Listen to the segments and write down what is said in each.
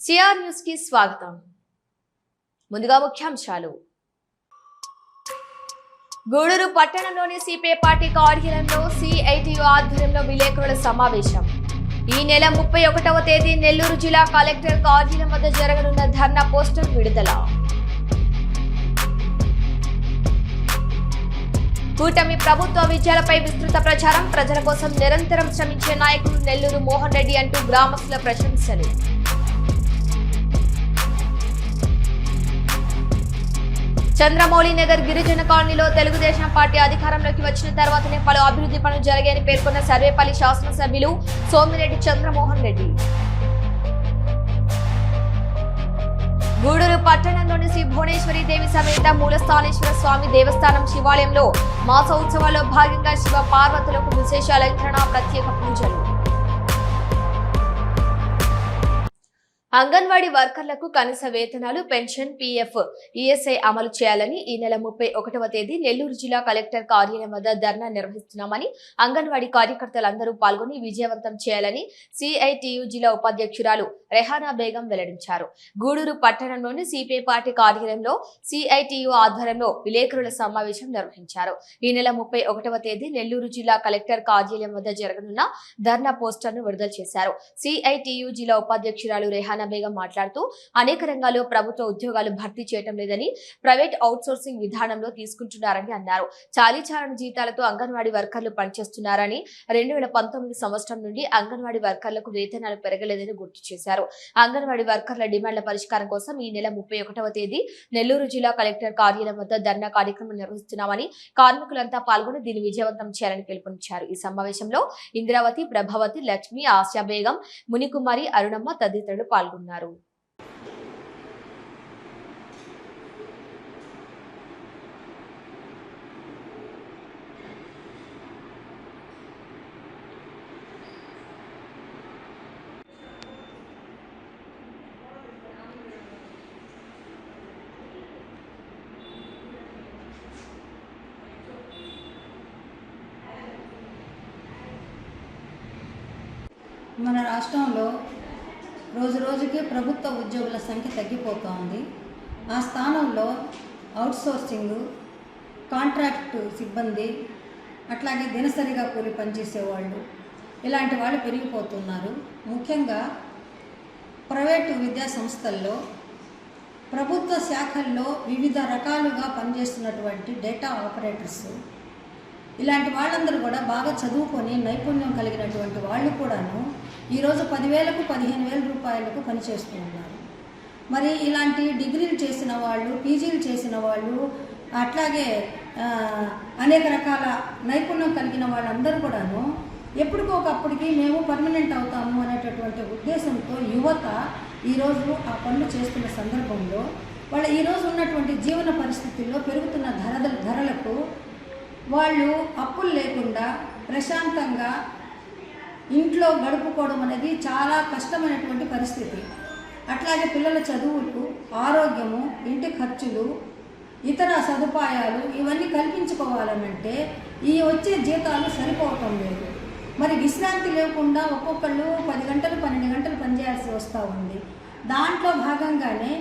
CR news కి స్వాగతం. ముందుగా ముఖ్యాంశాలు. గూడూరు పట్టణంలోని సిపిఐ పార్టీ కార్యాలయంలో సిఐటియు ఆధ్వర్యంలో విలేకరుల సమావేశం. ఈ నెల 31వ తేదీ నెల్లూరు జిల్లా కలెక్టర్ కార్యాలయం వద్ద జరగనున్న ధర్నా పోస్టర్ విడుదల. కూటమి ప్రభుత్వ విజయాలపై విస్తృత ప్రచారం. ప్రజల కోసం నిరంతరం శ్రమించే నాయకుడు నెల్లూరు మోహన్ రెడ్డి అంటూ గ్రామస్తుల ప్రశంసలు. చంద్రమౌళి నగర్ గిరిజన కాలనీలో తెలుగుదేశం పార్టీ అధికారంలోకి వచ్చిన తర్వాతనే పలు అభివృద్ధి పనులు జరిగాయని పేర్కొన్న సర్వేపల్లి శాసనసభ్యులు సోమిరెడ్డి చంద్రమోహన్ రెడ్డి. గూడూరు పట్టణంలోని శ్రీ భువనేశ్వరి దేవి సమేత మూలస్థానేశ్వర స్వామి దేవస్థానం శివాలయంలో మాస ఉత్సవాల్లో భాగంగా శివ పార్వతులకు విశేష అలంకరణ, ప్రత్యేక పూజలు. అంగన్వాడీ వర్కర్లకు కనీస వేతనాలు, పెన్షన్, పీఎఫ్, ఈఎస్ఐ అమలు చేయాలని ఈ నెల 31వ తేదీ నెల్లూరు జిల్లా కలెక్టర్ కార్యాలయం వద్ద ధర్నా నిర్వహిస్తున్నామని, అంగన్వాడీ కార్యకర్తలందరూ పాల్గొని విజయవంతం చేయాలని సిఐటియు జిల్లా ఉపాధ్యక్షురాలు రెహానా బేగం వెల్లడించారు. గూడూరు పట్టణంలోని సిపిఐ పార్టీ కార్యాలయంలో సిఐటియు ఆధ్వర్యంలో విలేకరుల సమావేశం నిర్వహించారు. ఈ నెల 31వ తేదీ నెల్లూరు జిల్లా కలెక్టర్ కార్యాలయం వద్ద జరగనున్న ధర్నా పోస్టర్ ను విడుదల చేశారు. సిఐటియు జిల్లా ఉపాధ్యక్షురాలు రెహానా బేగం మాట్లాడుతూ అనేక రంగాల్లో ప్రభుత్వ ఉద్యోగాలు భర్తీ చేయడం లేదని, ప్రైవేట్ అవుట్సోర్సింగ్ విధానంలో తీసుకుంటున్నారని అన్నారు. చాలీచాలని జీతాలతో అంగన్వాడీ వర్కర్లు పనిచేస్తున్నారని, 2019 సంవత్సరం నుండి అంగన్వాడీ వర్కర్లకు వేతనాలు పెరగలేదని గుర్తు చేశారు. అంగన్వాడీ వర్కర్ల డిమాండ్ల పరిష్కారం కోసం ఈ నెల 31వ తేదీ నెల్లూరు జిల్లా కలెక్టర్ కార్యాలయం వద్ద ధర్నా కార్యక్రమం నిర్వహిస్తున్నామని, కార్మికులంతా పాల్గొని దీన్ని విజయవంతం చేయాలని పిలుపునిచ్చారు. ఈ సమావేశంలో ఇంద్రావతి, ప్రభావతి, లక్ష్మి, ఆశా బేగం, మునికుమారి, అరుణమ్మ తదితరులు పాల్గొన్నారు. మన రాష్ట్రంలో రోజు రోజుకి ప్రభుత్వ ఉద్యోగుల సంఖ్య తగ్గిపోతూ ఉంది. ఆ స్థానంలో అవుట్సోర్సింగ్, కాంట్రాక్టు సిబ్బంది, అట్లాగే దినసరిగా కూలి పనిచేసేవాళ్ళు, ఇలాంటి వాళ్ళు పెరిగిపోతున్నారు. ముఖ్యంగా ప్రైవేటు విద్యా సంస్థల్లో, ప్రభుత్వ శాఖల్లో వివిధ రకాలుగా పనిచేస్తున్నటువంటి డేటా ఆపరేటర్స్, ఇలాంటి వాళ్ళందరూ కూడా బాగా చదువుకొని నైపుణ్యం కలిగినటువంటి వాళ్ళు కూడాను ఈరోజు 10,000కు 15,000 రూపాయలకు పనిచేస్తూ ఉన్నారు. మరి ఇలాంటి డిగ్రీలు చేసిన వాళ్ళు, పీజీలు చేసిన వాళ్ళు, అట్లాగే అనేక రకాల నైపుణ్యం కలిగిన వాళ్ళందరూ కూడాను ఎప్పటికొకప్పటికి మేము పర్మనెంట్ అవుతాము అనేటటువంటి ఉద్దేశంతో యువత ఈరోజు ఆ పనులు చేస్తున్న సందర్భంలో వాళ్ళ ఈరోజు ఉన్నటువంటి జీవన పరిస్థితుల్లో పెరుగుతున్న ధరలకు వాళ్ళు అప్పులు లేకుండా ప్రశాంతంగా ఇంట్లో గడుపుకోవడం అనేది చాలా కష్టమైనటువంటి పరిస్థితి. అట్లాగే పిల్లల చదువులు, ఆరోగ్యము, ఇంటి ఖర్చులు, ఇతర సదుపాయాలు ఇవన్నీ కల్పించుకోవాలనంటే ఈ వచ్చే జీతాలు సరిపోవటం లేదు. మరి విశ్రాంతి లేకుండా ఒక్కొక్కళ్ళు 10 గంటలు 12 గంటలు పనిచేయాల్సి వస్తూ ఉంది. దాంట్లో భాగంగానే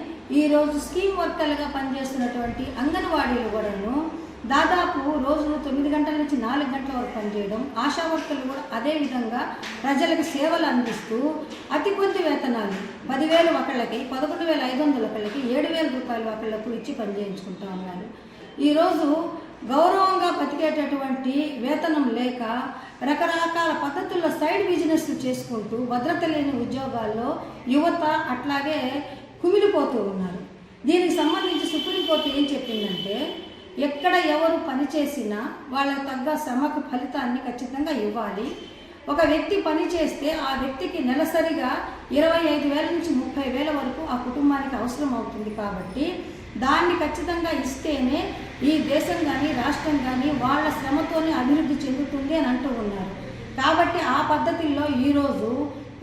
ఈరోజు స్కీమ్ వర్కర్లుగా పనిచేస్తున్నటువంటి అంగన్వాడీలు కూడాను దాదాపు రోజు 9 గంటల నుంచి 4 గంటల వరకు పనిచేయడం, ఆశా వర్కర్లు కూడా అదేవిధంగా ప్రజలకు సేవలు అందిస్తూ అతి కొద్ది వేతనాలు 10,000 ఒకళ్ళకి, 11,500 ఒకళ్ళకి, 7,000 రూపాయలు ఒకళ్ళకు ఇచ్చి పనిచేయించుకుంటూ ఉన్నారు. ఈరోజు గౌరవంగా బతికేటటువంటి వేతనం లేక రకరకాల పద్ధతుల్లో సైడ్ బిజినెస్ చేసుకుంటూ భద్రత లేని ఉద్యోగాల్లో యువత అట్లాగే కుమిలిపోతూ ఉన్నారు. దీనికి సంబంధించి సుప్రీంకోర్టు ఏం చెప్పిందంటే, ఎక్కడ ఎవరు పనిచేసినా వాళ్ళకు తగ్గ శ్రమకు ఫలితాన్ని ఖచ్చితంగా ఇవ్వాలి. ఒక వ్యక్తి పని చేస్తే ఆ వ్యక్తికి నెలసరిగా 25,000 నుంచి 30,000 వరకు ఆ కుటుంబానికి అవసరం అవుతుంది. కాబట్టి దాన్ని ఖచ్చితంగా ఇస్తేనే ఈ దేశం కానీ రాష్ట్రం కానీ వాళ్ళ శ్రమతోనే అభివృద్ధి చెందుతుంది అని అంటూ ఉన్నారు. కాబట్టి ఆ పద్ధతుల్లో ఈరోజు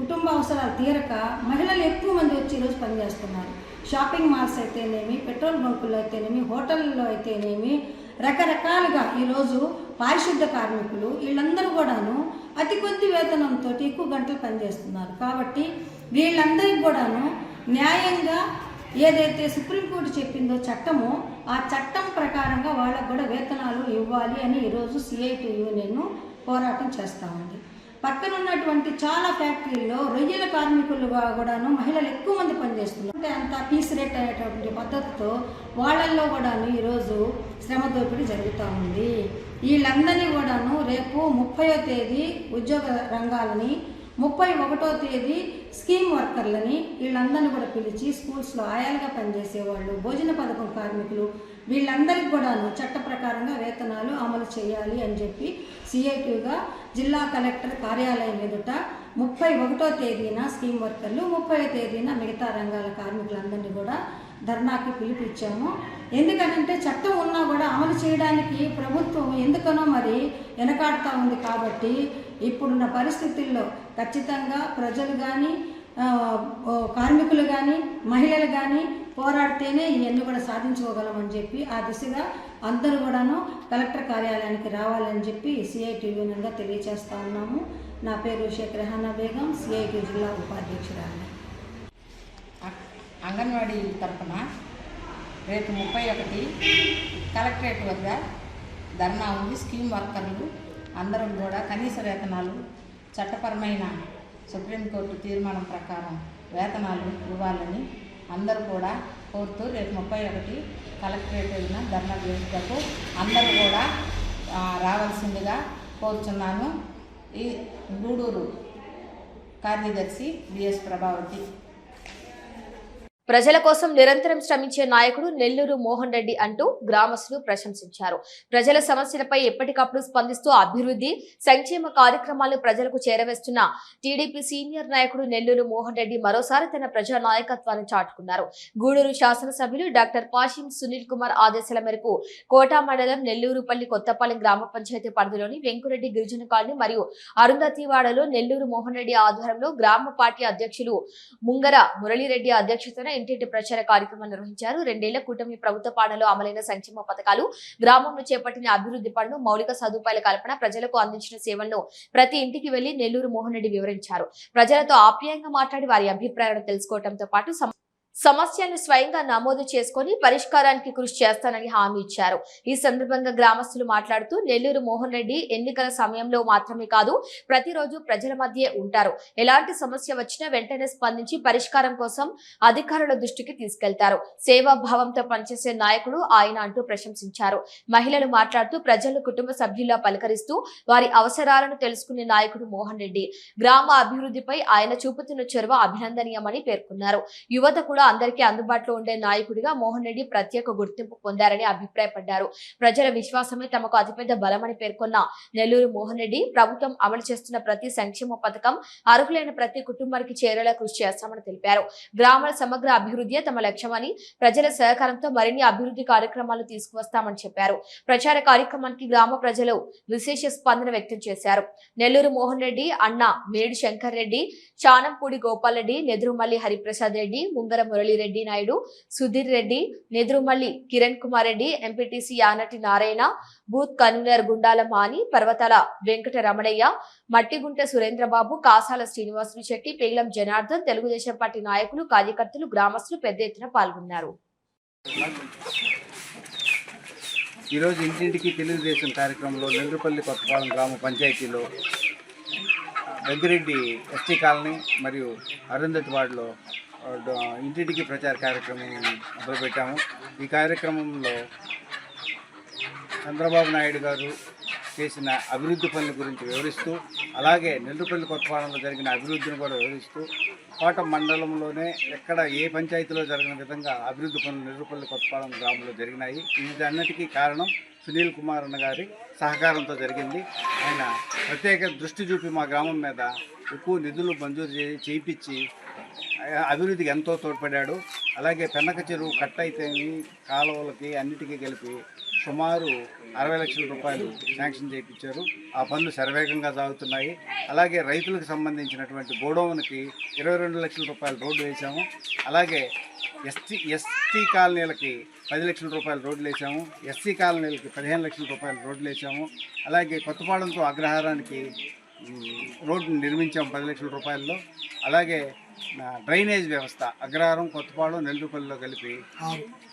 కుటుంబ అవసరాలు తీరక మహిళలు ఎక్కువ మంది వచ్చి ఈరోజు పనిచేస్తున్నారు. షాపింగ్ మాల్స్ అయితేనేమి, పెట్రోల్ బంకుల్లో అయితేనేమి, హోటల్లో అయితేనేమి, రకరకాలుగా ఈరోజు పారిశుద్ధ కార్మికులు వీళ్ళందరూ కూడాను అతి కొద్ది వేతనంతో ఎక్కువ గంటలు పనిచేస్తున్నారు. కాబట్టి వీళ్ళందరికీ కూడాను న్యాయంగా ఏదైతే సుప్రీంకోర్టు చెప్పిందో చట్టమో ఆ చట్టం ప్రకారంగా వాళ్ళకు కూడా వేతనాలు ఇవ్వాలి అని ఈరోజు సిఐటి యూనియన్ పోరాటం చేస్తూ ఉంది. పక్కన ఉన్నటువంటి చాలా ఫ్యాక్టరీల్లో రొయ్యల కార్మికులుగా కూడాను మహిళలు ఎక్కువ మంది పనిచేస్తున్నారు. అంటే అంత పీస్ రేట్ అనేటువంటి పద్ధతితో వాళ్ళల్లో కూడాను ఈరోజు శ్రమ దోపిడీ జరుగుతూ ఉంది. వీళ్ళందరినీ కూడాను రేపు 30వ తేదీ ఉద్యోగ రంగాలని, 31వ తేదీ స్కీమ్ వర్కర్లని వీళ్ళందరినీ కూడా పిలిచి స్కూల్స్లో ఆయాలుగా పనిచేసేవాళ్ళు, భోజన పథకం కార్మికులు వీళ్ళందరికీ కూడాను చట్ట ప్రకారంగా వేతనాలు అమలు చేయాలి అని చెప్పి సిఐటిగా జిల్లా కలెక్టర్ కార్యాలయం ఎదుట 31వ తేదీన స్కీమ్ వర్కర్లు, 30వ తేదీన మిగతా రంగాల కార్మికులందరినీ కూడా ధర్నాకి పిలుపునిచ్చాము. ఎందుకనంటే చట్టం ఉన్నా కూడా అమలు చేయడానికి ప్రభుత్వం ఎందుకనో మరి వెనకాడుతూ ఉంది. కాబట్టి ఇప్పుడున్న పరిస్థితుల్లో ఖచ్చితంగా ప్రజలు కానీ, కార్మికులు కానీ, మహిళలు కానీ పోరాడితేనే ఇవన్నీ కూడా సాధించుకోగలమని చెప్పి ఆ దిశగా అందరూ కూడాను కలెక్టర్ కార్యాలయానికి రావాలని చెప్పి సిఐటి యూనియన్గా తెలియజేస్తూ ఉన్నాము. నా పేరు షేక్ రెహానా బేగం, సిఐటి జిల్లా ఉపాధ్యక్షురాలు. అంగన్వాడీ తరఫున రేపు 31 కలెక్టరేట్ వద్ద ధర్నా ఉంది. స్కీమ్ వర్కర్లు అందరం కూడా కనీస వేతనాలు చట్టపరమైన సుప్రీంకోర్టు తీర్మానం ప్రకారం వేతనాలు ఇవ్వాలని అందరూ కూడా కోరుతూ రేపు 31 కలెక్టరేట్ వెళ్ళిన ధర్నా వేదికకు అందరూ కూడా రావాల్సిందిగా కోరుచున్నాను. ఈ గూడూరు కార్యదర్శి బిఎస్ ప్రభావతి. ప్రజల కోసం నిరంతరం శ్రమించే నాయకుడు నెల్లూరు మోహన్ రెడ్డి అంటూ గ్రామస్తులు ప్రశంసించారు. ప్రజల సమస్యలపై ఎప్పటికప్పుడు స్పందిస్తూ అభివృద్ధి సంక్షేమ కార్యక్రమాలను ప్రజలకు చేరవేస్తున్న టీడీపీ సీనియర్ నాయకుడు నెల్లూరు మోహన్ రెడ్డి మరోసారి తన ప్రజా నాయకత్వాన్ని చాటుకున్నారు. గూడూరు శాసనసభ్యులు డాక్టర్ పాషిం సునీల్ కుమార్ ఆదేశాల మేరకు కోటా మండలం నెల్లూరుపల్లి కొత్తపాలెం గ్రామ పంచాయతీ పరిధిలోని వెంకురెడ్డి గిరిజన కాలనీ మరియు అరుంధతివాడలో నెల్లూరు మోహన్ రెడ్డి ఆధ్వర్యంలో గ్రామ పార్టీ అధ్యక్షులు ముంగర మురళీరెడ్డి అధ్యక్షతన ఇంటింటి ప్రచార కార్యక్రమం నిర్వహించారు. 2 ఏళ్ల కూటమి ప్రభుత్వ పాలనలో అమలైన సంక్షేమ పథకాలు, గ్రామంలో చేపట్టిన అభివృద్ధి పనులు, మౌలిక సదుపాయాల కల్పన, ప్రజలకు అందించిన సేవలను ప్రతి ఇంటికి వెళ్లి నెల్లూరు మోహన్ రెడ్డి వివరించారు. ప్రజలతో ఆప్యాయంగా మాట్లాడి వారి అభిప్రాయాలను తెలుసుకోవడంతో పాటు సమస్యలను స్వయంగా నమోదు చేసుకుని పరిష్కారానికి కృషి చేస్తానని హామీ ఇచ్చారు. ఈ సందర్భంగా గ్రామస్తులు మాట్లాడుతూ నెల్లూరు మోహన్ రెడ్డి ఎన్నికల సమయంలో మాత్రమే కాదు ప్రతిరోజు ప్రజల మధ్య ఉంటారు. ఎలాంటి సమస్య వచ్చినా వెంటనే స్పందించి పరిష్కారం కోసం అధికారుల దృష్టికి తీసుకెళ్తారు. సేవాభావంతో పనిచేసే నాయకుడు ఆయన అంటూ ప్రశంసించారు. మహిళలు మాట్లాడుతూ ప్రజలు కుటుంబ సభ్యులా పలకరిస్తూ వారి అవసరాలను తెలుసుకునే నాయకుడు మోహన్ రెడ్డి. గ్రామ అభివృద్ధిపై ఆయన చూపుతున్న చొరవ అభినందనీయమని పేర్కొన్నారు. యువత కూడా అందరికీ అందుబాటులో ఉండే నాయకుడిగా మోహన్ రెడ్డి ప్రత్యేక గుర్తింపు పొందారని అభిప్రాయపడ్డారు. ప్రజల విశ్వాసమే తమకు అతిపెద్ద బలమని పేర్కొన్న నెల్లూరు మోహన్ రెడ్డి ప్రభుత్వం అమలు చేస్తున్న ప్రతి సంక్షేమ పథకం అర్హులైన ప్రతి కుటుంబానికి చేరేలా కృషి చేస్తామని తెలిపారు. గ్రామాల సమగ్ర అభివృద్ధి తమ లక్ష్యమని, ప్రజల సహకారంతో మరిన్ని అభివృద్ధి కార్యక్రమాలు తీసుకువస్తామని చెప్పారు. ప్రచార కార్యక్రమానికి గ్రామ ప్రజలు విశేష స్పందన వ్యక్తం చేశారు. నెల్లూరు మోహన్ రెడ్డి అన్న Medi Shankar Reddy, Chanampudi Gopal Reddy, Nedurumalli Hariprasad Reddy, Mungara Muralireddy Naidu, Sudheer Reddy, Nedurumalli Kiran Kumar Reddy, MPTC Yanati Narayana, booth convener Gundala Mani, Parvatala Venkata Ramanaiah, Mattigunta Surendrababu, Kasala Srinivasulu Shetty, Pegalam Janardhan, Telugu Desam party నాయకులు, కార్యకర్తలు, గ్రామస్తులు పెద్ద ఎత్తున పాల్గొన్నారు. ఈరోజు ఇంటింటికి తెలుగుదేశం కార్యక్రమంలో నెల్లూరుపల్లి కొత్తపాలెం గ్రామ పంచాయతీలో వెంకిరెడ్డి ఎస్టీ కాలనీ మరియు అరుంధతి వార్డులో ఇంటింటికి ప్రచార కార్యక్రమం మొదలుపెట్టాము. ఈ కార్యక్రమంలో చంద్రబాబు నాయుడు గారు చేసిన అభివృద్ధి పనుల గురించి వివరిస్తూ, అలాగే నెల్లూరుపల్లి కొత్తపాలెంలో జరిగిన అభివృద్ధిని కూడా వివరిస్తూ, కోట మండలంలోనే ఎక్కడ ఏ పంచాయతీలో జరిగిన విధంగా అభివృద్ధి పనులు నెల్లూరుపల్లి కొత్తపాలెం గ్రామంలో జరిగినాయి. వీటన్నిటికీ కారణం సునీల్ కుమార్ అన్న గారి సహకారంతో జరిగింది. ఆయన ప్రత్యేక దృష్టి చూపి మా గ్రామం మీద ఎక్కువ నిధులు మంజూరు చేయించి అభివృద్ధికి ఎంతో తోడ్పడ్డాడు. అలాగే పెన్నక చెరువు కట్ అయితేని కాలువలకి అన్నిటికీ కలిపి సుమారు 60 లక్షల రూపాయలు శాంక్షన్ చేయించారు. ఆ పనులు శరవేగంగా సాగుతున్నాయి. అలాగే రైతులకు సంబంధించినటువంటి గోడౌన్కి 22 లక్షల రూపాయలు రోడ్డు వేశాము. అలాగే ఎస్టీ కాలనీలకి 10 లక్షల రూపాయలు రోడ్లు వేసాము, ఎస్సీ కాలనీలకి 15 లక్షల రూపాయలు రోడ్లు వేసాము. అలాగే కొత్తపాడంతో అగ్రహారానికి రోడ్డు నిర్మించాము 10 లక్షల రూపాయల్లో. అలాగే డ్రైనేజ్ వ్యవస్థ అగ్రహారం, కొత్తపాడం, నెల్లూరుపల్లిలో కలిపి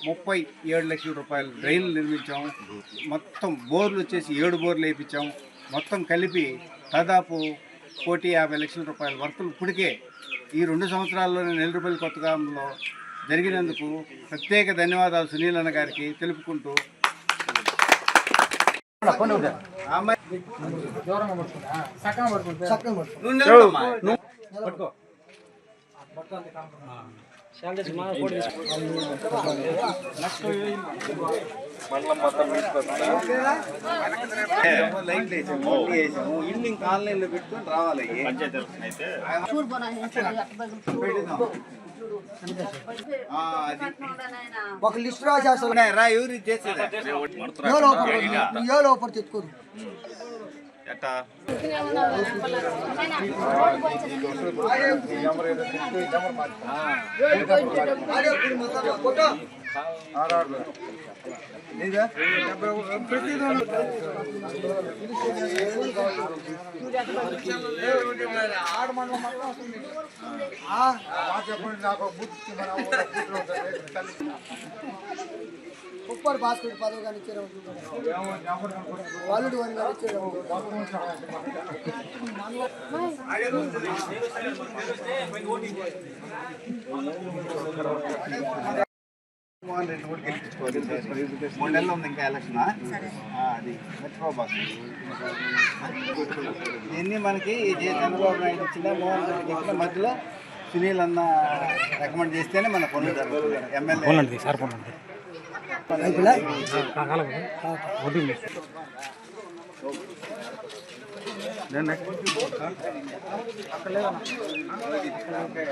37 లక్షల రూపాయలు డ్రైన్లు నిర్మించాము. మొత్తం బోర్లు వచ్చేసి 7 బోర్లు వేయించాము. మొత్తం కలిపి దాదాపు 1,50 లక్షల రూపాయల వర్కులు ఇప్పటికే ఈ 2 సంవత్సరాల్లోనే నెల్లూరుపల్లి కొత్తగాంలో జరిగినందుకు ప్రత్యేక ధన్యవాదాలు సునీల్ అన్న గారికి తెలుపుకుంటూ ఇల్లు కాలనీలో పెట్టుకొని రావాలి. ఒక లిస్ట్ రాసేస్తా రా ఎవరు చేసేది లోపల తెచ్చుకోరు కుప్పర్ బాస్కెట్ పదవి కానీ ఇచ్చారు వాళ్ళు అని కానీ ఇచ్చారు. మోహన్ రెడ్డి కూడా గెలిపించుకోవాలి. 3 నెలలు ఉంది ఇంకా ఎలక్షన్. అది మర్చిపోబాకు. ఇవన్నీ మనకి చంద్రబాబు నాయుడు ఇచ్చిన, మోహన్ రెడ్డి ఇచ్చిన మధ్యలో సునీల్ అన్న రికమెండ్ చేస్తేనే మన పనులు జరుగుతుంది. ఎమ్మెల్యే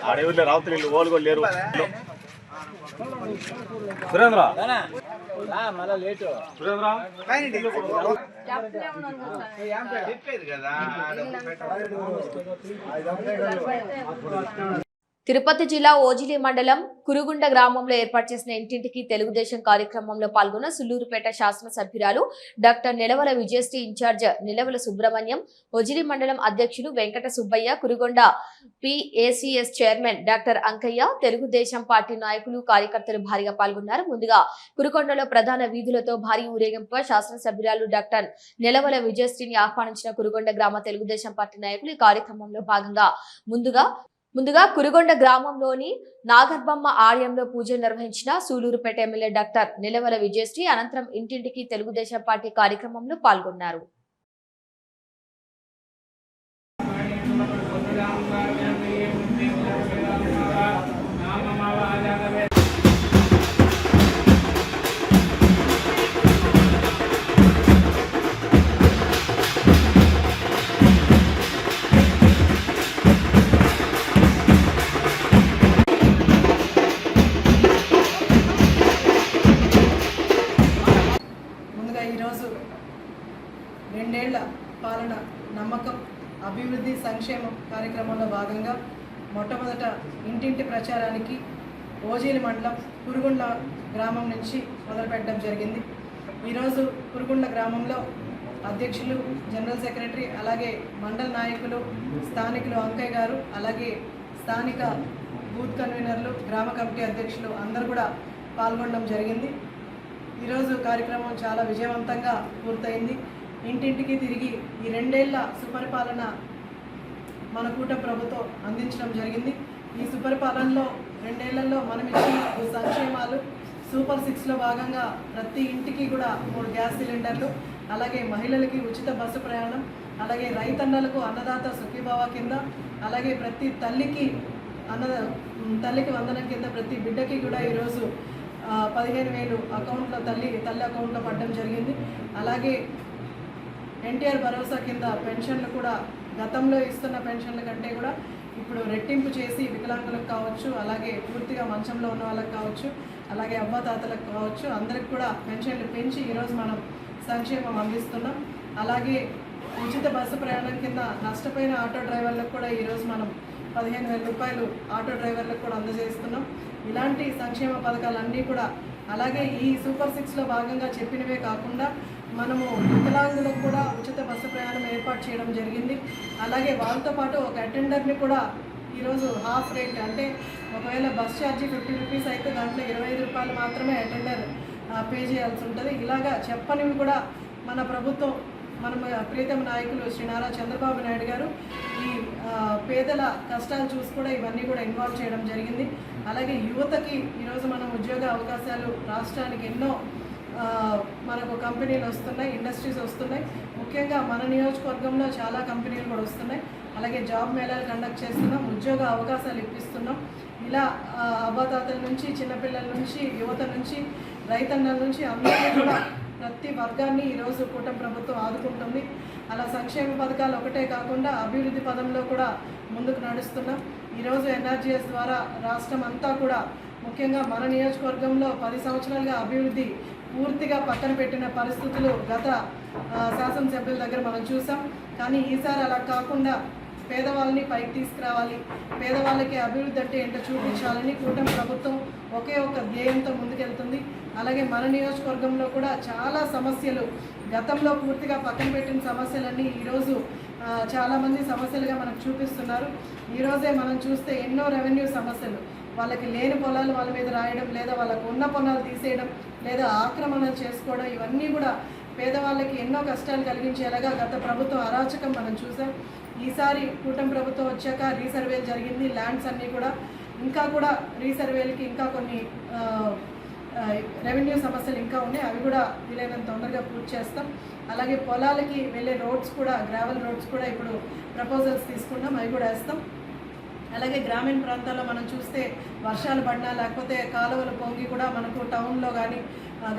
ఆడేవులే రావుతులు ఓలు కూడా లేరు. సురేంద్ర మళ్ళా లేటు. సురేంద్ర చెప్పేది కదా. తిరుపతి జిల్లా ఓజిలి మండలం కురుగుండ గ్రామంలో ఏర్పాటు చేసిన ఇంటింటికి తెలుగుదేశం కార్యక్రమంలో పాల్గొన్న సుల్లూరుపేట శాసనసభ్యురాలు డాక్టర్ నిలవల విజయశ్రీ, ఇన్ఛార్జ్ నిలవల సుబ్రహ్మణ్యం, ఓజిలి మండలం అధ్యక్షులు Venkata Subbaiah, Kurugunda PACS chairman doctor Ankaiah, Telugu Desam party నాయకులు, కార్యకర్తలు భారీగా పాల్గొన్నారు. ముందుగా కురుకొండలో ప్రధాన వీధులతో భారీ ఊరేగింపుగా శాసనసభ్యురాలు డాక్టర్ నిలవల విజయశ్రీని ఆహ్వానించిన కురుగొండ గ్రామ తెలుగుదేశం పార్టీ నాయకులు ఈ కార్యక్రమంలో భాగంగా ముందుగా కురుగొండ గ్రామంలోని నాగర్బమ్మ ఆలయంలో పూజలు నిర్వహించిన సూలూరుపేట ఎమ్మెల్యే డాక్టర్ నిలవల విజయశ్రీ అనంతరం ఇంటింటికి తెలుగుదేశం పార్టీ కార్యక్రమంలో పాల్గొన్నారు. ఈరోజు 2 ఏళ్ల పాలన, నమ్మకం, అభివృద్ధి, సంక్షేమం కార్యక్రమంలో భాగంగా మొట్టమొదట ఇంటింటి ప్రచారానికి ఓజిలి మండలం కురుగుండ్ల గ్రామం నుంచి మొదలుపెట్టడం జరిగింది. ఈరోజు కురుగుండ్ల గ్రామంలో అధ్యక్షులు, జనరల్ సెక్రటరీ, అలాగే మండల నాయకులు, స్థానికులు అంకయ్య గారు, అలాగే స్థానిక బూత్ కన్వీనర్లు, గ్రామ కమిటీ అధ్యక్షులు అందరూ కూడా పాల్గొనడం జరిగింది. ఈరోజు కార్యక్రమం చాలా విజయవంతంగా పూర్తయింది. ఇంటింటికి తిరిగి ఈ 2 ఏళ్ల సుపరిపాలన మన కూటమి ప్రభుత్వం అందించడం జరిగింది. ఈ సుపరిపాలనలో 2 ఏళ్లలో మనం ఇచ్చిన సంక్షేమాలు సూపర్ 6లో భాగంగా ప్రతి ఇంటికి కూడా 3 గ్యాస్ సిలిండర్లు, అలాగే మహిళలకి ఉచిత బస్సు ప్రయాణం, అలాగే రైతన్నలకు అన్నదాత సుఖీభావ కింద, అలాగే ప్రతి తల్లికి వందనం కింద ప్రతి బిడ్డకి కూడా ఈరోజు 15,000 అకౌంట్లో తల్లి అకౌంట్లో పడడం జరిగింది. అలాగే NTR భరోసా కింద పెన్షన్లు కూడా గతంలో ఇస్తున్న పెన్షన్ల కంటే కూడా ఇప్పుడు రెట్టింపు చేసి వికలాంగులకు కావచ్చు, అలాగే పూర్తిగా మంచంలో ఉన్న వాళ్ళకి కావచ్చు, అలాగే అవ్వాతాతలకు కావచ్చు, అందరికి కూడా పెన్షన్లు పెంచి ఈరోజు మనం సంక్షేమం అందిస్తున్నాం. అలాగే ఉచిత బస్సు ప్రయాణం కింద నష్టపోయిన ఆటో డ్రైవర్లకు కూడా ఈరోజు మనం 15,000 రూపాయలు ఆటో డ్రైవర్లకు కూడా అందజేస్తున్నాం. ఇలాంటి సంక్షేమ పథకాలన్నీ కూడా, అలాగే ఈ సూపర్ 6లో భాగంగా చెప్పినవే కాకుండా మనము వికలాంగులకు కూడా ఉచిత బస్సు ప్రయాణం ఏర్పాటు చేయడం జరిగింది. అలాగే వాళ్ళతో పాటు ఒక అటెండర్ని కూడా ఈరోజు హాఫ్ రేట్, అంటే ఒకవేళ బస్ ఛార్జీ 50 రూపీస్ అయితే దాంట్లో 25 రూపాయలు మాత్రమే అటెండర్ పే చేయాల్సి ఉంటుంది. ఇలాగా చెప్పనివి కూడా మన ప్రభుత్వం, మన ప్రీతమ నాయకులు శ్రీ నారా చంద్రబాబు నాయుడు గారు ఈ పేదల కష్టాలు చూసి కూడా ఇవన్నీ కూడా ఇన్వాల్వ్ చేయడం జరిగింది. అలాగే యువతకి ఈరోజు మనం ఉద్యోగ అవకాశాలు, రాష్ట్రానికి ఎన్నో మనకు కంపెనీలు వస్తున్నాయి, ఇండస్ట్రీస్ వస్తున్నాయి. ముఖ్యంగా మన నియోజకవర్గంలో చాలా కంపెనీలు కూడా వస్తున్నాయి. అలాగే జాబ్ మేళాలు కండక్ట్ చేస్తున్నాం, ఉద్యోగ అవకాశాలు ఇప్పిస్తున్నాం. ఇలా అవ్వాతాతల నుంచి, చిన్నపిల్లల నుంచి, యువత నుంచి, రైతన్నల నుంచి అందరినీ కూడా ప్రతి వర్గాన్ని ఈరోజు కూటమి ప్రభుత్వం ఆదుకుంటుంది. అలా సంక్షేమ పథకాలు ఒకటే కాకుండా అభివృద్ధి పదంలో కూడా ముందుకు నడుస్తున్నాం. ఈరోజు ఎన్ఆర్జీఎస్ ద్వారా రాష్ట్రం అంతా కూడా, ముఖ్యంగా మన నియోజకవర్గంలో 10 సంవత్సరాలుగా అభివృద్ధి పూర్తిగా పక్కన పెట్టిన పరిస్థితులు గత శాసనసభ్యుల దగ్గర మనం చూసాం. కానీ ఈసారి అలా కాకుండా పేదవాళ్ళని పైకి తీసుకురావాలి, పేదవాళ్ళకి అభివృద్ధి అంటే ఏంటో చూపించాలని కూటమి ప్రభుత్వం ఒకే ఒక ధ్యేయంతో ముందుకెళ్తుంది. అలాగే మన నియోజకవర్గంలో కూడా చాలా సమస్యలు, గతంలో పూర్తిగా పక్కన పెట్టిన సమస్యలన్నీ ఈరోజు చాలామంది సమస్యలుగా మనకు చూపిస్తున్నారు. ఈరోజే మనం చూస్తే ఎన్నో రెవెన్యూ సమస్యలు, వాళ్ళకి లేని పొలాలు వాళ్ళ మీద రాయడం, లేదా వాళ్ళకు ఉన్న పొలాలు తీసేయడం, లేదా ఆక్రమణలు చేసుకోవడం, ఇవన్నీ కూడా పేదవాళ్ళకి ఎన్నో కష్టాలు కలిగించేలాగా గత ప్రభుత్వం అరాచకం మనం చూసాం. ఈసారి కూటమి ప్రభుత్వం వచ్చాక రీసర్వేలు జరిగింది. ల్యాండ్స్ అన్నీ కూడా ఇంకా కూడా రీసర్వేలకి ఇంకా కొన్ని రెవెన్యూ సమస్యలు ఇంకా ఉన్నాయి. అవి కూడా వీలైనంత తొందరగా పూర్తి చేస్తాం. అలాగే పొలాలకి వెళ్ళే రోడ్స్ కూడా, గ్రావెల్ రోడ్స్ కూడా ఇప్పుడు ప్రపోజల్స్ తీసుకున్నాం, అవి కూడా వేస్తాం. అలాగే గ్రామీణ ప్రాంతాల్లో మనం చూస్తే వర్షాలు పడినా లేకపోతే కాలువలు పొంగి కూడా మనకు టౌన్లో కానీ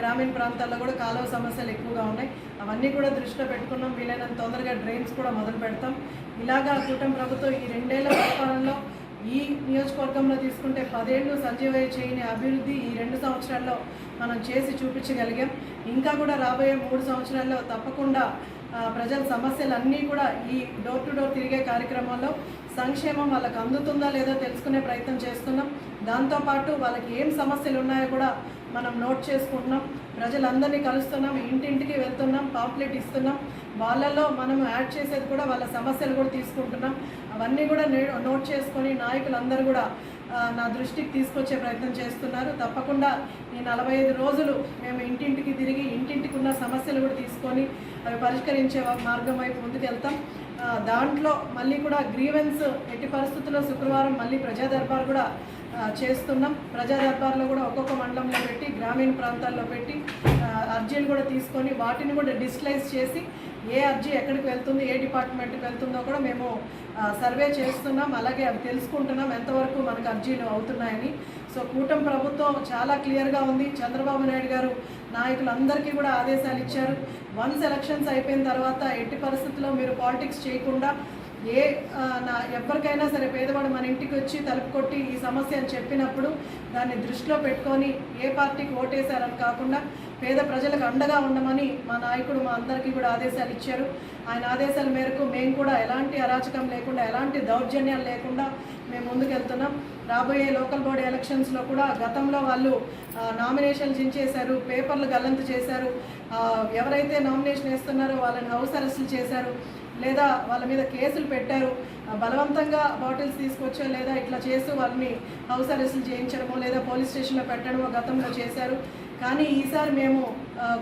గ్రామీణ ప్రాంతాల్లో కూడా కాలువ సమస్యలు ఎక్కువగా ఉన్నాయి. అవన్నీ కూడా దృష్టిలో పెట్టుకున్నాం. వీలైనంత తొందరగా డ్రైన్స్ కూడా మొదలు పెడతాం. ఇలాగా కూటమి ప్రభుత్వం ఈ 2 ఏళ్ల పరిపాలనలో ఈ నియోజకవర్గంలో తీసుకుంటే 10 ఏళ్ళు సంజీవయ్య చేయని అభివృద్ధి ఈ 2 సంవత్సరాల్లో మనం చేసి చూపించగలిగాం. ఇంకా కూడా రాబోయే 3 సంవత్సరాల్లో తప్పకుండా ప్రజల సమస్యలన్నీ కూడా ఈ డోర్ టు డోర్ తిరిగే కార్యక్రమంలో సంక్షేమం వాళ్ళకి అందుతుందా లేదో తెలుసుకునే ప్రయత్నం చేస్తున్నాం. దాంతోపాటు వాళ్ళకి ఏం సమస్యలు ఉన్నాయో కూడా మనం నోట్ చేసుకుంటున్నాం. ప్రజలందరినీ కలుస్తున్నాం, ఇంటింటికి వెళ్తున్నాం, పాంప్లెట్ ఇస్తున్నాం. వాళ్ళలో మనం యాడ్ చేసేది కూడా వాళ్ళ సమస్యలు కూడా తీసుకుంటున్నాం. అవన్నీ కూడా నోట్ చేసుకొని నాయకులందరూ కూడా నా దృష్టికి తీసుకొచ్చే ప్రయత్నం చేస్తున్నారు. తప్పకుండా ఈ 45 రోజులు మేము ఇంటింటికి తిరిగి ఇంటింటికి ఉన్న సమస్యలు కూడా తీసుకొని అవి పరిష్కరించే మార్గం వైపు ముందుకెళ్తాం. దాంట్లో మళ్ళీ కూడా గ్రీవెన్స్ ఎట్టి పరిస్థితుల్లో శుక్రవారం మళ్ళీ ప్రజా దర్బార్ కూడా చేస్తున్నాం. ప్రజా దర్బార్లో కూడా ఒక్కొక్క మండలంలో పెట్టి, గ్రామీణ ప్రాంతాల్లో పెట్టి అర్జీలు కూడా తీసుకొని వాటిని కూడా డిస్క్లైజ్ చేసి ఏ అర్జీ ఎక్కడికి వెళ్తుంది, ఏ డిపార్ట్మెంట్కి వెళ్తుందో కూడా మేము సర్వే చేస్తున్నాం. అలాగే అవి తెలుసుకుంటున్నాం ఎంతవరకు మనకు అర్జీలు అవుతున్నాయని. సో కూటమి ప్రభుత్వం చాలా క్లియర్గా ఉంది. చంద్రబాబు నాయుడు గారు నాయకులందరికీ కూడా ఆదేశాలు ఇచ్చారు. వన్స్ ఎలక్షన్స్ అయిపోయిన తర్వాత ఎట్టి పరిస్థితుల్లో మీరు పాలిటిక్స్ చేయకుండా ఎవరికైనా సరే పేదవాడు మన ఇంటికి వచ్చి తలుపు కొట్టి ఈ సమస్య అని చెప్పినప్పుడు దాన్ని దృష్టిలో పెట్టుకొని ఏ పార్టీకి ఓటేశారని కాకుండా పేద ప్రజలకు అండగా ఉండమని మా నాయకుడు మా అందరికీ కూడా ఆదేశాలు ఇచ్చారు. ఆయన ఆదేశాల మేరకు మేము కూడా ఎలాంటి అరాచకం లేకుండా, ఎలాంటి దౌర్జన్యాలు లేకుండా మేము ముందుకెళ్తున్నాం. రాబోయే లోకల్ బాడీ ఎలక్షన్స్లో కూడా గతంలో వాళ్ళు నామినేషన్లు చించేశారు, పేపర్లు గల్లంతు చేశారు, ఎవరైతే నామినేషన్ వేస్తున్నారో వాళ్ళని హౌస్ అరెస్టులు చేశారు, లేదా వాళ్ళ మీద కేసులు పెట్టారు, బలవంతంగా బాటిల్స్ తీసుకొచ్చో లేదా ఇట్లా చేస్తూ వాళ్ళని హౌస్ అరెస్టులు చేయించడమో లేదా పోలీస్ స్టేషన్లో పెట్టడమో గతంలో చేశారు. కానీ ఈసారి మేము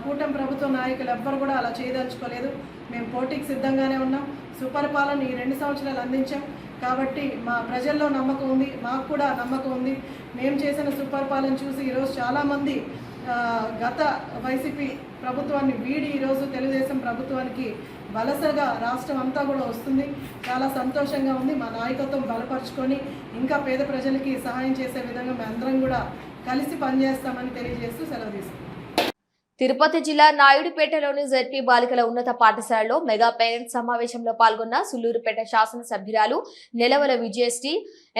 కూటమి ప్రభుత్వ నాయకులు ఎవ్వరు కూడా అలా చేయదలుచుకోలేదు. మేము పోటీకి సిద్ధంగానే ఉన్నాం. సుపరిపాలన ఈ 2 సంవత్సరాలు అందించాం కాబట్టి మా ప్రజల్లో నమ్మకం ఉంది, మాకు కూడా నమ్మకం ఉంది. మేము చేసిన సుపరిపాలన చూసి ఈరోజు చాలామంది గత వైసీపీ ప్రభుత్వాన్ని వీడి ఈరోజు తెలుగుదేశం ప్రభుత్వానికి వలసగా రాష్ట్రం అంతా కూడా వస్తుంది. చాలా సంతోషంగా ఉంది. మా నాయకత్వం బలపరుచుకొని ఇంకా పేద ప్రజలకి సహాయం చేసే విధంగా మేము అందరం కూడా కలిసి పనిచేస్తామని తెలియజేస్తూ సెలవు తీసుకుంటాం. తిరుపతి జిల్లా నాయుడుపేటలోని జెడ్పీ బాలికల ఉన్నత పాఠశాలలో మెగా పేరెంట్స్ సమావేశంలో పాల్గొన్న సుళ్లూరుపేట శాసనసభ్యురాలు నెలవల విజయశ్రీ,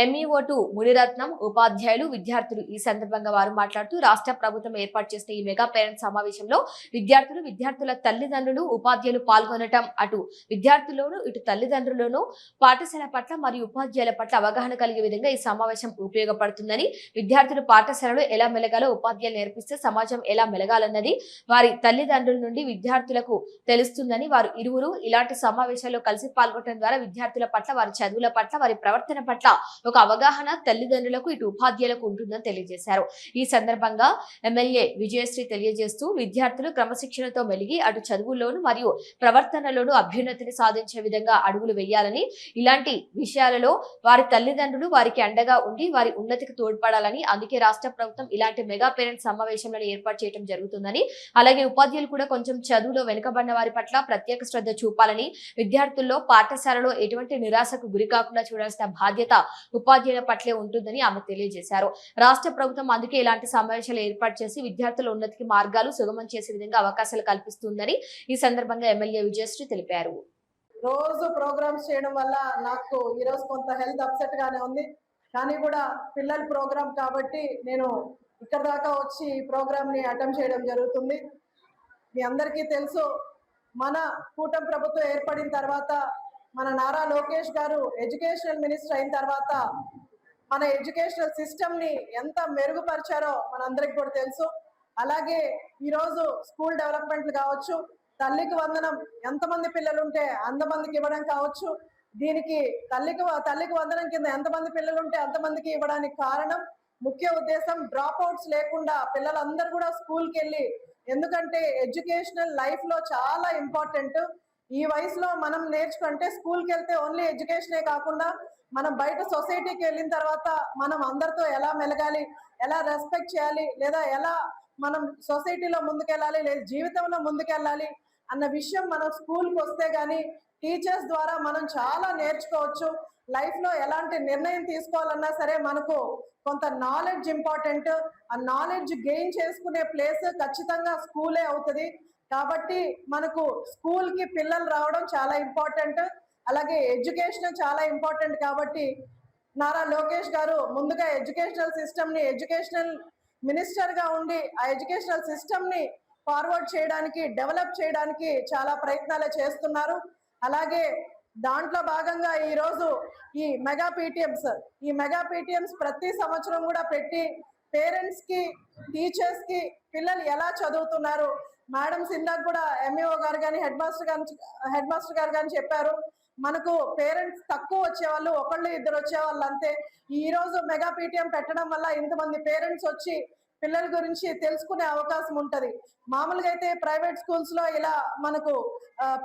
ఎంఈఓ2 మునిరత్నం, ఉపాధ్యాయులు, విద్యార్థులు. ఈ సందర్భంగా వారు మాట్లాడుతూ రాష్ట్ర ప్రభుత్వం ఏర్పాటు చేసిన ఈ మెగా పేరెంట్స్ సమావేశంలో విద్యార్థుల తల్లిదండ్రులు, ఉపాధ్యాయులు పాల్గొనటం అటు విద్యార్థుల్లోనూ ఇటు తల్లిదండ్రుల్లోనూ పాఠశాల పట్ల మరియు ఉపాధ్యాయుల పట్ల అవగాహన కలిగే విధంగా ఈ సమావేశం ఉపయోగపడుతుందని, విద్యార్థులు పాఠశాలలో ఎలా మెలగాలో ఉపాధ్యాయులు నేర్పిస్తే సమాజం ఎలా మెలగాలన్నది వారి తల్లిదండ్రుల నుండి విద్యార్థులకు తెలుస్తుందని, వారు ఇరువురు ఇలాంటి సమావేశాల్లో కలిసి పాల్గొనడం ద్వారా విద్యార్థుల పట్ల, వారి చదువుల పట్ల, వారి ప్రవర్తన పట్ల ఒక అవగాహన తల్లిదండ్రులకు ఇటు ఉపాధ్యాయులకు ఉంటుందని తెలియజేశారు. ఈ సందర్భంగా ఎమ్మెల్యే విజయశ్రీ తెలియజేస్తూ విద్యార్థులు క్రమశిక్షణతో మెలిగి అటు చదువుల్లోనూ మరియు ప్రవర్తనలోనూ అభ్యున్నతిని సాధించే విధంగా అడుగులు వేయాలని, ఇలాంటి విషయాలలో వారి తల్లిదండ్రులు వారికి అండగా ఉండి వారి ఉన్నతికి తోడ్పడాలని, అందుకే రాష్ట్ర ప్రభుత్వం ఇలాంటి మెగా పేరెంట్స్ సమావేశాలను ఏర్పాటు చేయడం జరుగుతుందని, అలాగే ఉపాధ్యాయులు కూడా కొంచెం చదువులో వెనుకబడిన వారి పట్ల ప్రత్యేక శ్రద్ధ చూపాలని, విద్యార్థుల్లో పాఠశాలలో ఎటువంటి నిరాశకు గురి కాకుండా చూడాల్సిన బాధ్యత ఉపాధ్యాయుల పట్లే ఉంటుందని ఆమె తెలియజేశారు. రాష్ట్ర ప్రభుత్వం అందుకే ఇలాంటి సమావేశాలు ఏర్పాటు చేసి విద్యార్థుల ఉన్నతికి మార్గాలు సుగమం చేసే విధంగా అవకాశాలు కల్పిస్తుందని ఈ సందర్భంగా ఎమ్మెల్యే విజయశ్రీ తెలిపారు. రోజు ప్రోగ్రామ్స్ చేయడం వల్ల నాకు ఈరోజు కొంత హెల్త్ అప్సెట్ గానే ఉంది. కానీ కూడా పిల్లల ప్రోగ్రామ్ కాబట్టి నేను ఇక్కడ దాకా వచ్చి ఈ ప్రోగ్రామ్ని అటెంప్ట్ చేయడం జరుగుతుంది. మీ అందరికీ తెలుసు, మన కూటమి ప్రభుత్వం ఏర్పడిన తర్వాత మన నారా లోకేష్ గారు ఎడ్యుకేషనల్ మినిస్టర్ అయిన తర్వాత మన ఎడ్యుకేషనల్ సిస్టమ్ని ఎంత మెరుగుపరిచారో మనందరికి కూడా తెలుసు. అలాగే ఈరోజు స్కూల్ డెవలప్మెంట్లు కావచ్చు, తల్లికి వందనం ఎంతమంది పిల్లలు ఉంటే అంతమందికి ఇవ్వడం కావచ్చు, దీనికి తల్లికి వందనం కింద ఎంతమంది పిల్లలు ఉంటే అంతమందికి ఇవ్వడానికి కారణం, ముఖ్య ఉద్దేశం డ్రాప్ అవుట్స్ లేకుండా పిల్లలందరూ కూడా స్కూల్కి వెళ్ళి, ఎందుకంటే ఎడ్యుకేషనల్ లైఫ్ లో చాలా ఇంపార్టెంట్. ఈ వయసులో మనం నేర్చుకుంటే స్కూల్కి వెళ్తే ఓన్లీ ఎడ్యుకేషనే కాకుండా మనం బయట సొసైటీకి వెళ్ళిన తర్వాత మనం అందరితో ఎలా మెలగాలి, ఎలా రెస్పెక్ట్ చేయాలి, లేదా ఎలా మనం సొసైటీలో ముందుకెళ్ళాలి, లేదా జీవితంలో ముందుకెళ్ళాలి అన్న విషయం మనం స్కూల్కి వస్తే గానీ టీచర్స్ ద్వారా మనం చాలా నేర్చుకోవచ్చు. లైఫ్ లో ఎలాంటి నిర్ణయం తీసుకోవాలన్నా సరే మనకు కొంత నాలెడ్జ్ ఇంపార్టెంట్. ఆ నాలెడ్జ్ గెయిన్ చేసుకునే ప్లేస్ ఖచ్చితంగా స్కూలే అవుతుంది. కాబట్టి మనకు స్కూల్ కి పిల్లలు రావడం చాలా ఇంపార్టెంట్. అలాగే ఎడ్యుకేషన్ చాలా ఇంపార్టెంట్. కాబట్టి నారా లోకేష్ గారు ముందుగా ఎడ్యుకేషనల్ సిస్టమ్ ని, ఎడ్యుకేషనల్ మినిస్టర్ గా ఉండి ఆ ఎడ్యుకేషనల్ సిస్టమ్ ని ఫార్వర్డ్ చేయడానికి, డెవలప్ చేయడానికి చాలా ప్రయత్నాలు చేస్తున్నారు. అలాగే దాంట్లో భాగంగా ఈరోజు ఈ మెగా పీటీఎంస్ ప్రతి సంవత్సరం కూడా పెట్టి పేరెంట్స్ కి, టీచర్స్ కి పిల్లలు ఎలా చదువుతున్నారు, మేడమ్స్ ఇందాక కూడా ఎంఈఓ గారు కానీ హెడ్ మాస్టర్ గారు కానీ చెప్పారు, మనకు పేరెంట్స్ తక్కువ వచ్చేవాళ్ళు, ఒకళ్ళు ఇద్దరు వచ్చేవాళ్ళు అంతే. ఈ రోజు మెగా పీటీఎం పెట్టడం వల్ల ఇంతమంది పేరెంట్స్ వచ్చి పిల్లల గురించి తెలుసుకునే అవకాశం ఉంటది. మామూలుగా అయితే ప్రైవేట్ స్కూల్స్ లో ఇలా మనకు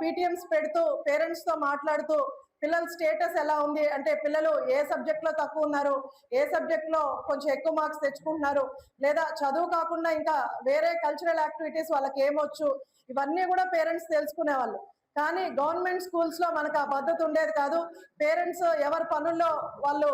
పీటీఎంస్ పెడుతూ పేరెంట్స్ తో మాట్లాడుతూ పిల్లల స్టేటస్ ఎలా ఉంది, అంటే పిల్లలు ఏ సబ్జెక్ట్ లో తక్కువ ఉన్నారు, ఏ సబ్జెక్ట్ లో కొంచెం ఎక్కువ మార్క్స్ తెచ్చుకుంటున్నారు, లేదా చదువు కాకుండా ఇంకా వేరే కల్చరల్ యాక్టివిటీస్ వాళ్ళకి ఏమొచ్చు, ఇవన్నీ కూడా పేరెంట్స్ తెలుసుకునేవాళ్ళు. కానీ గవర్నమెంట్ స్కూల్స్ లో మనకు ఆ పద్ధతి ఉండేది కాదు. పేరెంట్స్ ఎవరి పనుల్లో వాళ్ళు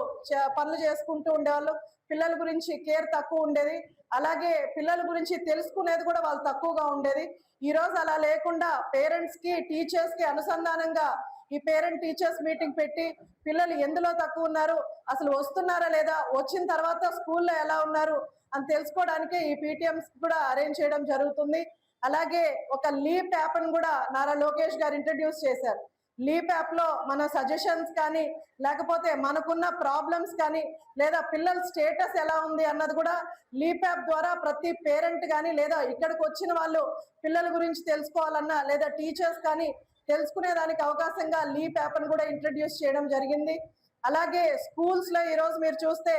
పనులు చేసుకుంటూ ఉండేవాళ్ళు. పిల్లల గురించి కేర్ తక్కువ ఉండేది. అలాగే పిల్లల గురించి తెలుసుకునేది కూడా వాళ్ళు తక్కువగా ఉండేది. ఈ రోజు అలా లేకుండా పేరెంట్స్ కి, టీచర్స్ కి అనుసంధానంగా ఈ పేరెంట్ టీచర్స్ మీటింగ్ పెట్టి పిల్లలు ఎందులో తక్కువ ఉన్నారు, అసలు వస్తున్నారా లేదా, వచ్చిన తర్వాత స్కూల్లో ఎలా ఉన్నారు అని తెలుసుకోవడానికి ఈ పీటీఎంస్ కూడా అరేంజ్ చేయడం జరుగుతుంది. అలాగే ఒక లీప్ యాప్ ని కూడా నారా లోకేష్ గారు ఇంట్రడ్యూస్ చేశారు. లీప్ యాప్ లో మన సజెషన్స్ కానీ, లేకపోతే మనకున్న ప్రాబ్లమ్స్ కానీ, లేదా పిల్లల స్టేటస్ ఎలా ఉంది అన్నది కూడా లీప్ యాప్ ద్వారా ప్రతి పేరెంట్ కానీ, లేదా ఇక్కడికి వచ్చిన వాళ్ళు పిల్లల గురించి తెలుసుకోవాలన్నా, లేదా టీచర్స్ కానీ తెలుసుకునేదానికి అవకాశంగా లీప్ యాప్ ని కూడా ఇంట్రడ్యూస్ చేయడం జరిగింది. అలాగే స్కూల్స్ లో ఈ రోజు మీరు చూస్తే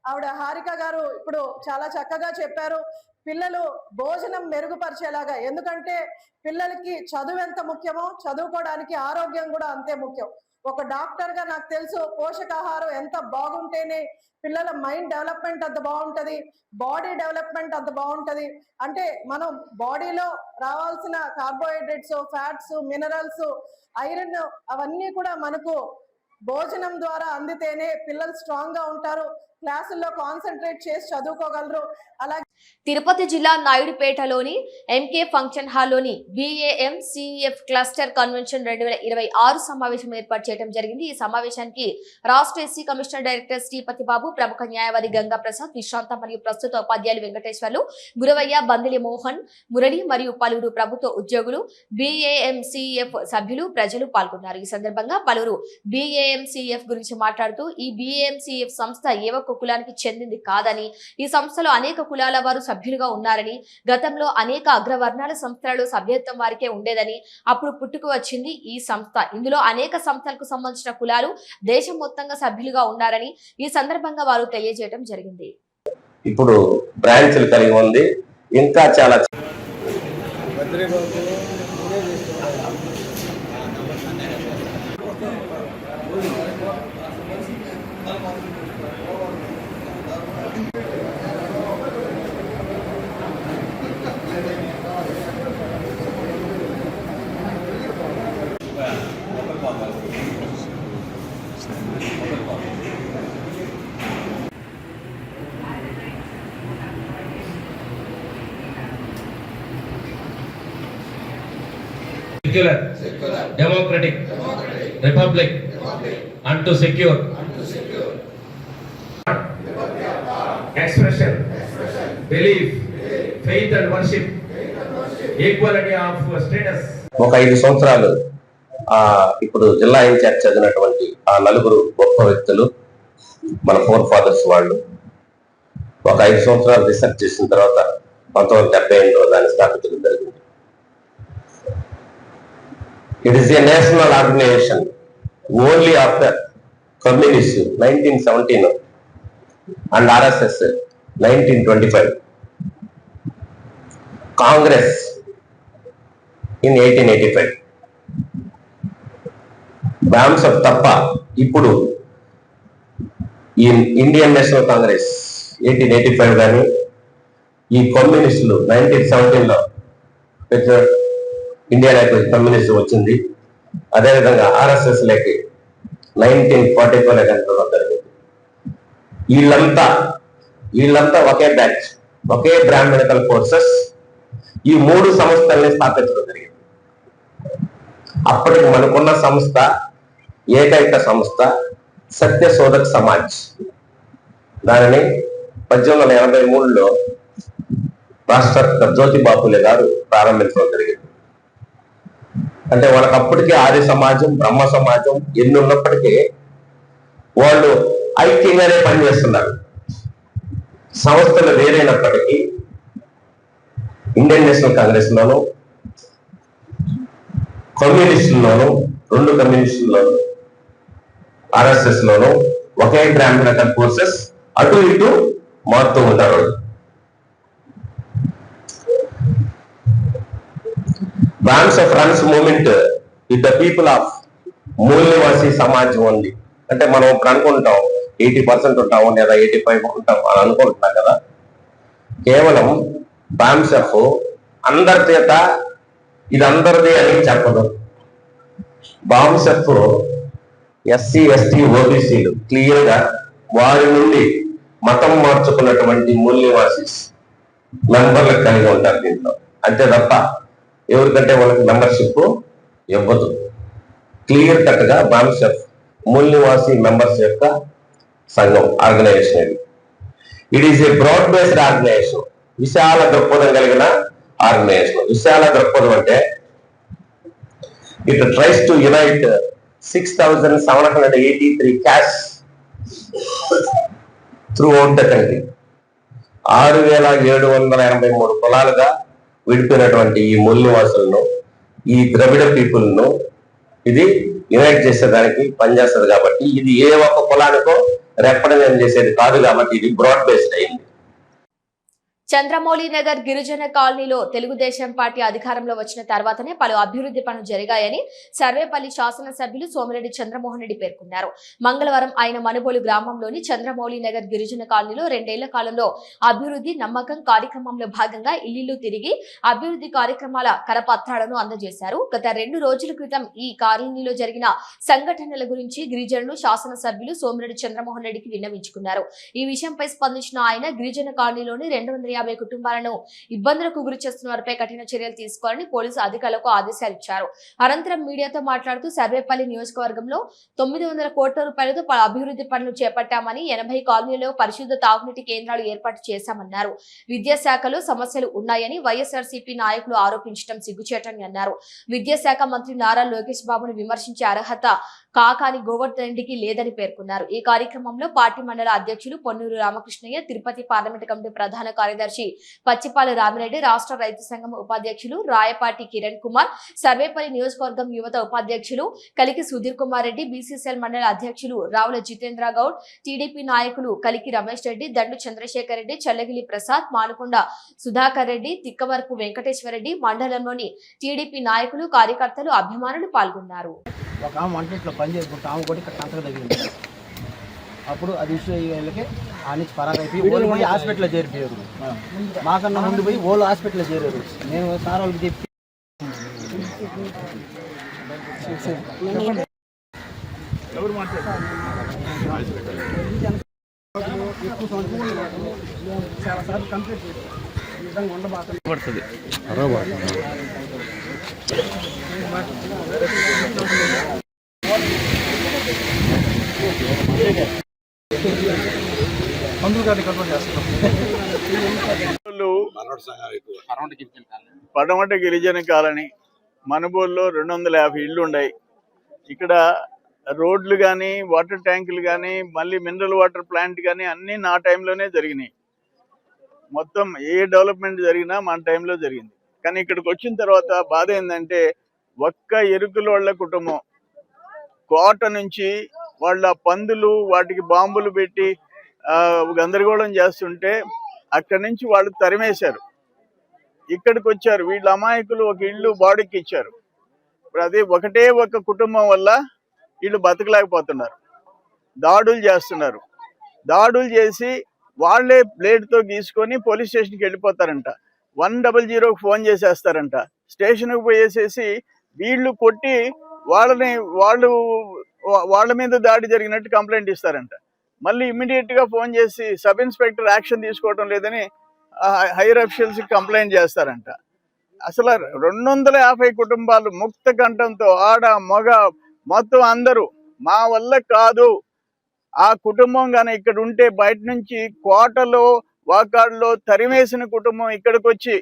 ఆవిడ హారిక గారు ఇప్పుడు చాలా చక్కగా చెప్పారు, పిల్లలు భోజనం మెరుగుపరిచేలాగా. ఎందుకంటే పిల్లలకి చదువు ఎంత ముఖ్యమో చదువుకోవడానికి ఆరోగ్యం కూడా అంతే ముఖ్యం. ఒక డాక్టర్ గా నాకు తెలుసు, పోషకాహారం ఎంత బాగుంటేనే పిల్లల మైండ్ డెవలప్మెంట్ అంత బాగుంటది, బాడీ డెవలప్మెంట్ అంత బాగుంటది. అంటే మనం బాడీలో రావాల్సిన కార్బోహైడ్రేట్స్, ఫ్యాట్స్, మినరల్స్, ఐరన్ అవన్నీ కూడా మనకు భోజనం ద్వారా అందితేనే పిల్లలు స్ట్రాంగ్ గా ఉంటారు, క్లాసుల్లో కాన్సన్ట్రేట్ చేసి చదువుకోగలరు. అలాగే తిరుపతి జిల్లా నాయుడుపేటలోని ఎంకే ఫంక్షన్ హాల్లోని BAMCEF క్లస్టర్ కన్వెన్షన్ 2026 సమావేశం ఏర్పాటు చేయడం జరిగింది. ఈ సమావేశానికి రాష్ట్ర SC commissioner director Sripati Babu, ప్రముఖ న్యాయవాది గంగా ప్రసాద్, విశ్రాంత మరియు ప్రస్తుత ఉపాధ్యాయులు వెంకటేశ్వర్లు, గురవయ్య, బందిలి మోహన్, మురళి మరియు పలువురు ప్రభుత్వ ఉద్యోగులు, BAMCEF సభ్యులు, ప్రజలు పాల్గొన్నారు. ఈ సందర్భంగా పలువురు BAMCEF గురించి మాట్లాడుతూ ఈ BAMCEF సంస్థ ఏ ఒక్క కులానికి చెందింది కాదని, ఈ సంస్థలో అనేక కులాల వారు సభ్యులుగా ఉన్నారని, గతంలో అనేక అగ్రవర్ణాల సంస్థలలో సభ్యత్వం వారికే ఉండేదని, అప్పుడు పుట్టుకు వచ్చింది ఈ సంస్థ. ఇందులో అనేక సంస్థలకు సంబంధించిన కులాలు దేశం మొత్తంగా సభ్యులుగా ఉన్నారని ఈ సందర్భంగా వారు తెలియజేయడం జరిగింది. ఇప్పుడు బ్రాంచ్లు కలిగి ఉంది. ఇంకా చాలా secular, democratic, republic, and to secure expression, belief, faith and worship, equality of status. ఒక 5 సంవత్సరాలు ఇప్పుడు జిల్లా ఇన్ఛార్జ్ చదివినటువంటి ఆ నలుగురు గొప్ప వ్యక్తులు మన ఫాదర్స్ వాళ్ళు ఒక 5 సంవత్సరాలు రీసెర్చ్ చేసిన తర్వాత 1978లో దాన్ని స్థాపించడం జరిగింది. It is a national organization only after communism 1917 and RSS 1925, Congress in 1885. BAMCEF తప్ప ఇప్పుడు ఈ ఇండియన్ నేషనల్ కాంగ్రెస్ 1885 కానీ ఈ కమ్యూనిస్టులు 1917లో పెట్టిన ఇండియాలోకి కమ్యూనిజం వచ్చింది. అదేవిధంగా RSS లేకి 1944 కనుకోవడం జరిగింది. వీళ్ళంతా ఒకే బ్యాచ్, ఒకే బ్రాహ్మణికల్ ఫోర్సెస్ ఈ 3 సంస్థల్ని స్థాపించడం జరిగింది. అప్పటికి మనకున్న సంస్థ ఏకైక సంస్థ సత్యశోధక్ సమాజ్. దానిని 1883లో రాష్ట్ర జ్యోతిబాపులే గారు ప్రారంభించడం జరిగింది. అంటే వాళ్ళకి అప్పటికే ఆర్య సమాజం, బ్రహ్మ సమాజం ఎన్ని ఉన్నప్పటికీ వాళ్ళు ఐక్యంగానే పనిచేస్తున్నారు. సంస్థలు వేరైనప్పటికీ ఇండియన్ నేషనల్ కాంగ్రెస్ లోను, కమ్యూనిస్టుల్లోను, 2 కమ్యూనిస్టుల్లోను, RSS లోను ఒకే బ్రాహ్మణ ఫోర్సెస్ అటు ఇటు మారుతూ ఉంటారు. BAMCEF runs movement with the people of మూల్యవాసి సమాజం ఉంది. అంటే మనం ఇప్పుడు అనుకుంటాం 80% ఉంటాము లేదా 85 ఉంటాం అని అనుకుంటున్నాం కదా. కేవలం BAMCEF అందరి చేత ఇది అందరిది అని చెప్పదు. BAMCEF SC, ST, OBCలు క్లియర్ గా వారి నుండి మతం మార్చుకున్నటువంటి మూల్యవాసి మెంబర్లకు కలిగి ఉంటారు దీంట్లో. అంతే తప్ప ఎవరికంటే వాళ్ళకి మెంబర్షిప్ ఇవ్వదు. క్లియర్ కట్ గా BAMCEF మూల్యవాసి మెంబర్స్ యొక్క సంఘం, organisation. It is a broad based organisation, విశాల దృక్పథం కలిగిన ఆర్గనైజేషన్. విశాల దృక్పథం అంటే it tries to unite 6,783 casts throughout the country. 6,783 కులాలుగా విడిపోయినటువంటి ఈ మూల్యవాసులను, ఈ ద్రవిడ పీపుల్ను ఇది యునైట్ చేసేదానికి పనిచేస్తుంది. కాబట్టి ఇది ఏ ఒక్క కులానికో రిప్రజెంట్ చేసేది కాదు. కాబట్టి ఇది బ్రాడ్ బేస్డ్ అయింది. చంద్రమౌళి నగర్ గిరిజన కాలనీలో తెలుగుదేశం పార్టీ అధికారంలో వచ్చిన తర్వాతనే పలు అభివృద్ధి పనులు జరిగాయని సర్వేపల్లి శాసనసభ్యులు సోమిరెడ్డి చంద్రమోహన్ రెడ్డి పేర్కొన్నారు. మంగళవారం ఆయన మనుబోలు గ్రామంలోని చంద్రమౌళి నగర్ గిరిజన కాలనీలో 2 ఏళ్ల కాలంలో అభివృద్ధి నమ్మకం కార్యక్రమంలో భాగంగా ఇల్లు తిరిగి అభివృద్ధి కార్యక్రమాల కరపత్రాలను అందజేశారు. గత 2 రోజుల క్రితం ఈ కాలనీలో జరిగిన సంఘటనల గురించి గిరిజనులు శాసనసభ్యులు సోమిరెడ్డి చంద్రమోహన్ రెడ్డికి విన్నవించుకున్నారు. ఈ విషయంపై స్పందించిన ఆయన గిరిజన కాలనీలోని 250 150 కుటుంబాలను ఇబ్బందులకు గురి చేస్తున్న వారిపై కఠిన చర్యలు తీసుకోవాలని పోలీసు అధికారులకు ఆదేశాలు ఇచ్చారు. అనంతరం మీడియాతో మాట్లాడుతూ సర్వేపల్లి నియోజకవర్గంలో 900 కోట్ల రూపాయలతో పలు అభివృద్ధి పనులు చేపట్టామని 80 కాలనీలలో పరిశుద్ధ తాగునీటి కేంద్రాలు ఏర్పాటు చేశామన్నారు. విద్యాశాఖలో సమస్యలు ఉన్నాయని వైఎస్ఆర్సీపీ నాయకులు ఆరోపించడం సిగ్గుచేటని అన్నారు. విద్యాశాఖ మంత్రి నారా లోకేష్ బాబును విమర్శించే అర్హత కాకాని గోవర్ధన్ రెడ్డికి లేదని పేర్కొన్నారు. ఈ కార్యక్రమంలో పార్టీ మండల అధ్యక్షులు పొన్నూరు రామకృష్ణయ్య, తిరుపతి పార్లమెంట్ కమిటీ ప్రధాన కార్యదర్శి పచ్చిపాల రామిరెడ్డి, రాష్ట్ర రైతు సంఘం ఉపాధ్యక్షులు రాయపాటి కిరణ్ కుమార్, సర్వేపల్లి నియోజకవర్గం యువత ఉపాధ్యక్షులు కలికి సుధీర్ కుమార్ రెడ్డి, బీసీసీఎల్ మండల అధ్యక్షులు రావుల జితేంద్ర గౌడ్, టీడీపీ నాయకులు కలికి రమేష్ రెడ్డి, దండు చంద్రశేఖర్ రెడ్డి, చల్లగిలి ప్రసాద్, మానుకొండ సుధాకర్ రెడ్డి, తిక్కవరపు వెంకటేశ్వర రెడ్డి, మండలంలోని టీడీపీ నాయకులు, కార్యకర్తలు, అభిమానులు పాల్గొన్నారు. ఒక ఆమె వంటింట్లో పని చేసుకుంటే ఆమె కూడా ఇక్కడ కంతకు తగిలింది. అప్పుడు అది ఇష్యూ అయ్యేళ్ళకి ఆ నుంచి పరాగైపోయి ఓళ్ళు పోయి హాస్పిటల్లో చేరిపోయారు. మాకన్నా ముందు పోయి ఓళ్ళు హాస్పిటల్లో చేరారు. నేను సార్ వాళ్ళకి చెప్పి ఎక్కువ సంవత్సరం చాలా సార్లు కంప్లీట్ ఈ విధంగా ఉండబడుతుంది. పడమట గిరిజన కాలనీ మనుబోల్లో 250 ఇళ్ళు ఉన్నాయి. ఇక్కడ రోడ్లు కానీ, వాటర్ ట్యాంకులు కానీ, మళ్ళీ మినరల్ వాటర్ ప్లాంట్ కానీ అన్నీ నా టైంలోనే జరిగినాయి. మొత్తం ఏ డెవలప్మెంట్ జరిగినా మన టైంలో జరిగింది. కానీ ఇక్కడికి వచ్చిన తర్వాత బాధ ఏంటంటే ఒక్క ఎరుకులోళ్ళ కుటుంబం కోట నుంచి వాళ్ళ పందులు వాటికి బాంబులు పెట్టి గందరగోళం చేస్తుంటే అక్కడి నుంచి వాళ్ళు తరిమేశారు. ఇక్కడికి వచ్చారు వీళ్ళ అమాయకులు, ఒక ఇల్లు బాడీకి ఇచ్చారు. ఇప్పుడు అదే ఒకటే ఒక కుటుంబం వల్ల వీళ్ళు బతకలేకపోతున్నారు. దాడులు చేస్తున్నారు. దాడులు చేసి వాళ్లే బ్లేడ్తో గీసుకొని పోలీస్ స్టేషన్కి వెళ్ళిపోతారంట. 100కి ఫోన్ చేసేస్తారంట. స్టేషన్కి పోయేసేసి వీళ్ళు కొట్టి వాళ్ళ మీద దాడి జరిగినట్టు కంప్లైంట్ ఇస్తారంట. మళ్ళీ ఇమ్మీడియట్గా ఫోన్ చేసి సబ్ ఇన్స్పెక్టర్ యాక్షన్ తీసుకోవడం లేదని హైయర్ అఫీషియల్స్కి కంప్లైంట్ చేస్తారంట. అసలు 250 కుటుంబాలు ముక్త కంఠంతో ఆడ మగ మొత్తం అందరూ మా వల్ల కాదు, ఆ కుటుంబం కానీ ఇక్కడ ఉంటే బయట నుంచి కోటలో వాకాడులో తరిమేసిన కుటుంబం ఇక్కడికి వచ్చి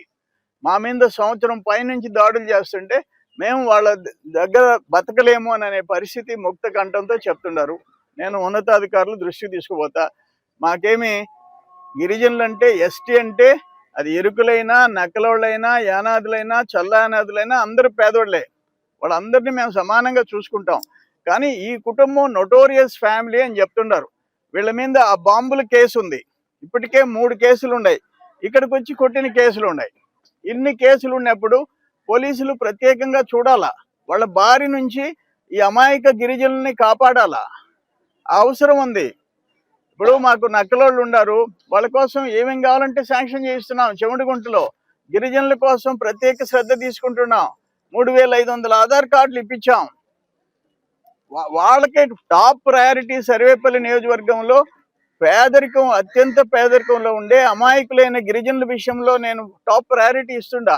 మా మీద సంవత్సరం పైనుంచి దాడులు చేస్తుంటే మేము వాళ్ళ దగ్గర బతకలేము అనే పరిస్థితి ముక్త కంఠంతో చెప్తున్నారు. నేను ఉన్నతాధికారులు దృష్టికి తీసుకుపోతా. మాకేమి గిరిజనులు అంటే ఎస్టీ అంటే అది ఎరుకులైనా, నక్కలోళ్ళైనా, యానాదులైనా, చల్లానాదులైనా అందరూ పేదోళ్లే. వాళ్ళందరినీ మేము సమానంగా చూసుకుంటాం. కానీ ఈ కుటుంబం నోటోరియస్ ఫ్యామిలీ అని చెప్తున్నారు. వీళ్ళ మీద ఆ బాంబుల కేసు ఉంది. ఇప్పటికే 3 కేసులు ఉన్నాయి. ఇక్కడికి వచ్చి కొట్టిన కేసులు ఉన్నాయి. ఇన్ని కేసులు ఉన్నప్పుడు పోలీసులు ప్రత్యేకంగా చూడాలా, వాళ్ళ బారి నుంచి ఈ అమాయక గిరిజనుల్ని కాపాడాలా, అవసరం ఉంది. ఇప్పుడు మాకు నక్కలోళ్ళు ఉన్నారు, వాళ్ళ కోసం ఏమేం కావాలంటే శాంక్షన్ చేయిస్తున్నాం. చెముడుగుంటలో గిరిజనుల కోసం ప్రత్యేక శ్రద్ధ తీసుకుంటున్నాం. 3500 ఆధార్ కార్డులు ఇప్పించాం. వాళ్ళకి టాప్ ప్రయారిటీ సర్వేపల్లి నియోజకవర్గంలో పేదరికం, అత్యంత పేదరికంలో ఉండే అమాయకులైన గిరిజనుల విషయంలో నేను టాప్ ప్రయారిటీ ఇస్తుండా.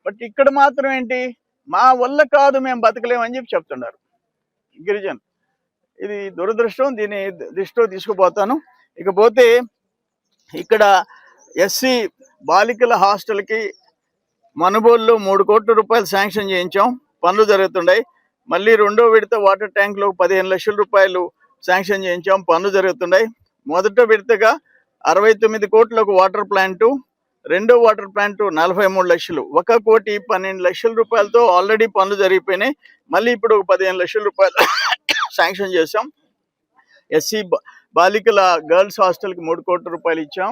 బట్ ఇక్కడ మాత్రం ఏంటి, మా వల్ల కాదు మేము బతకలేమని చెప్పి చెప్తున్నారు గిరిజనులు. ఇది దురదృష్టం. దీన్ని దృష్టిలో తీసుకుపోతాను. ఇకపోతే ఇక్కడ ఎస్సీ బాలికల హాస్టల్కి మనుబోల్లో 3 కోట్ల రూపాయలు శాంక్షన్ చేయించాం. పనులు జరుగుతున్నాయి. మళ్ళీ 2వ విడత వాటర్ ట్యాంక్లో 15 లక్షల రూపాయలు శాంక్షన్ చేయించాం. పనులు జరుగుతున్నాయి. మొదట విడతగా 69 కోట్లకు వాటర్ ప్లాంటు, 2వ వాటర్ ప్లాంటు 43 లక్షలు, 1,12 లక్షల రూపాయలతో ఆల్రెడీ పనులు జరిగిపోయినాయి. మళ్ళీ ఇప్పుడు 15 లక్షల రూపాయలు శాంక్షన్ చేసాం. ఎస్సీ బాలికల గర్ల్స్ హాస్టల్కి 3 కోట్ల రూపాయలు ఇచ్చాం.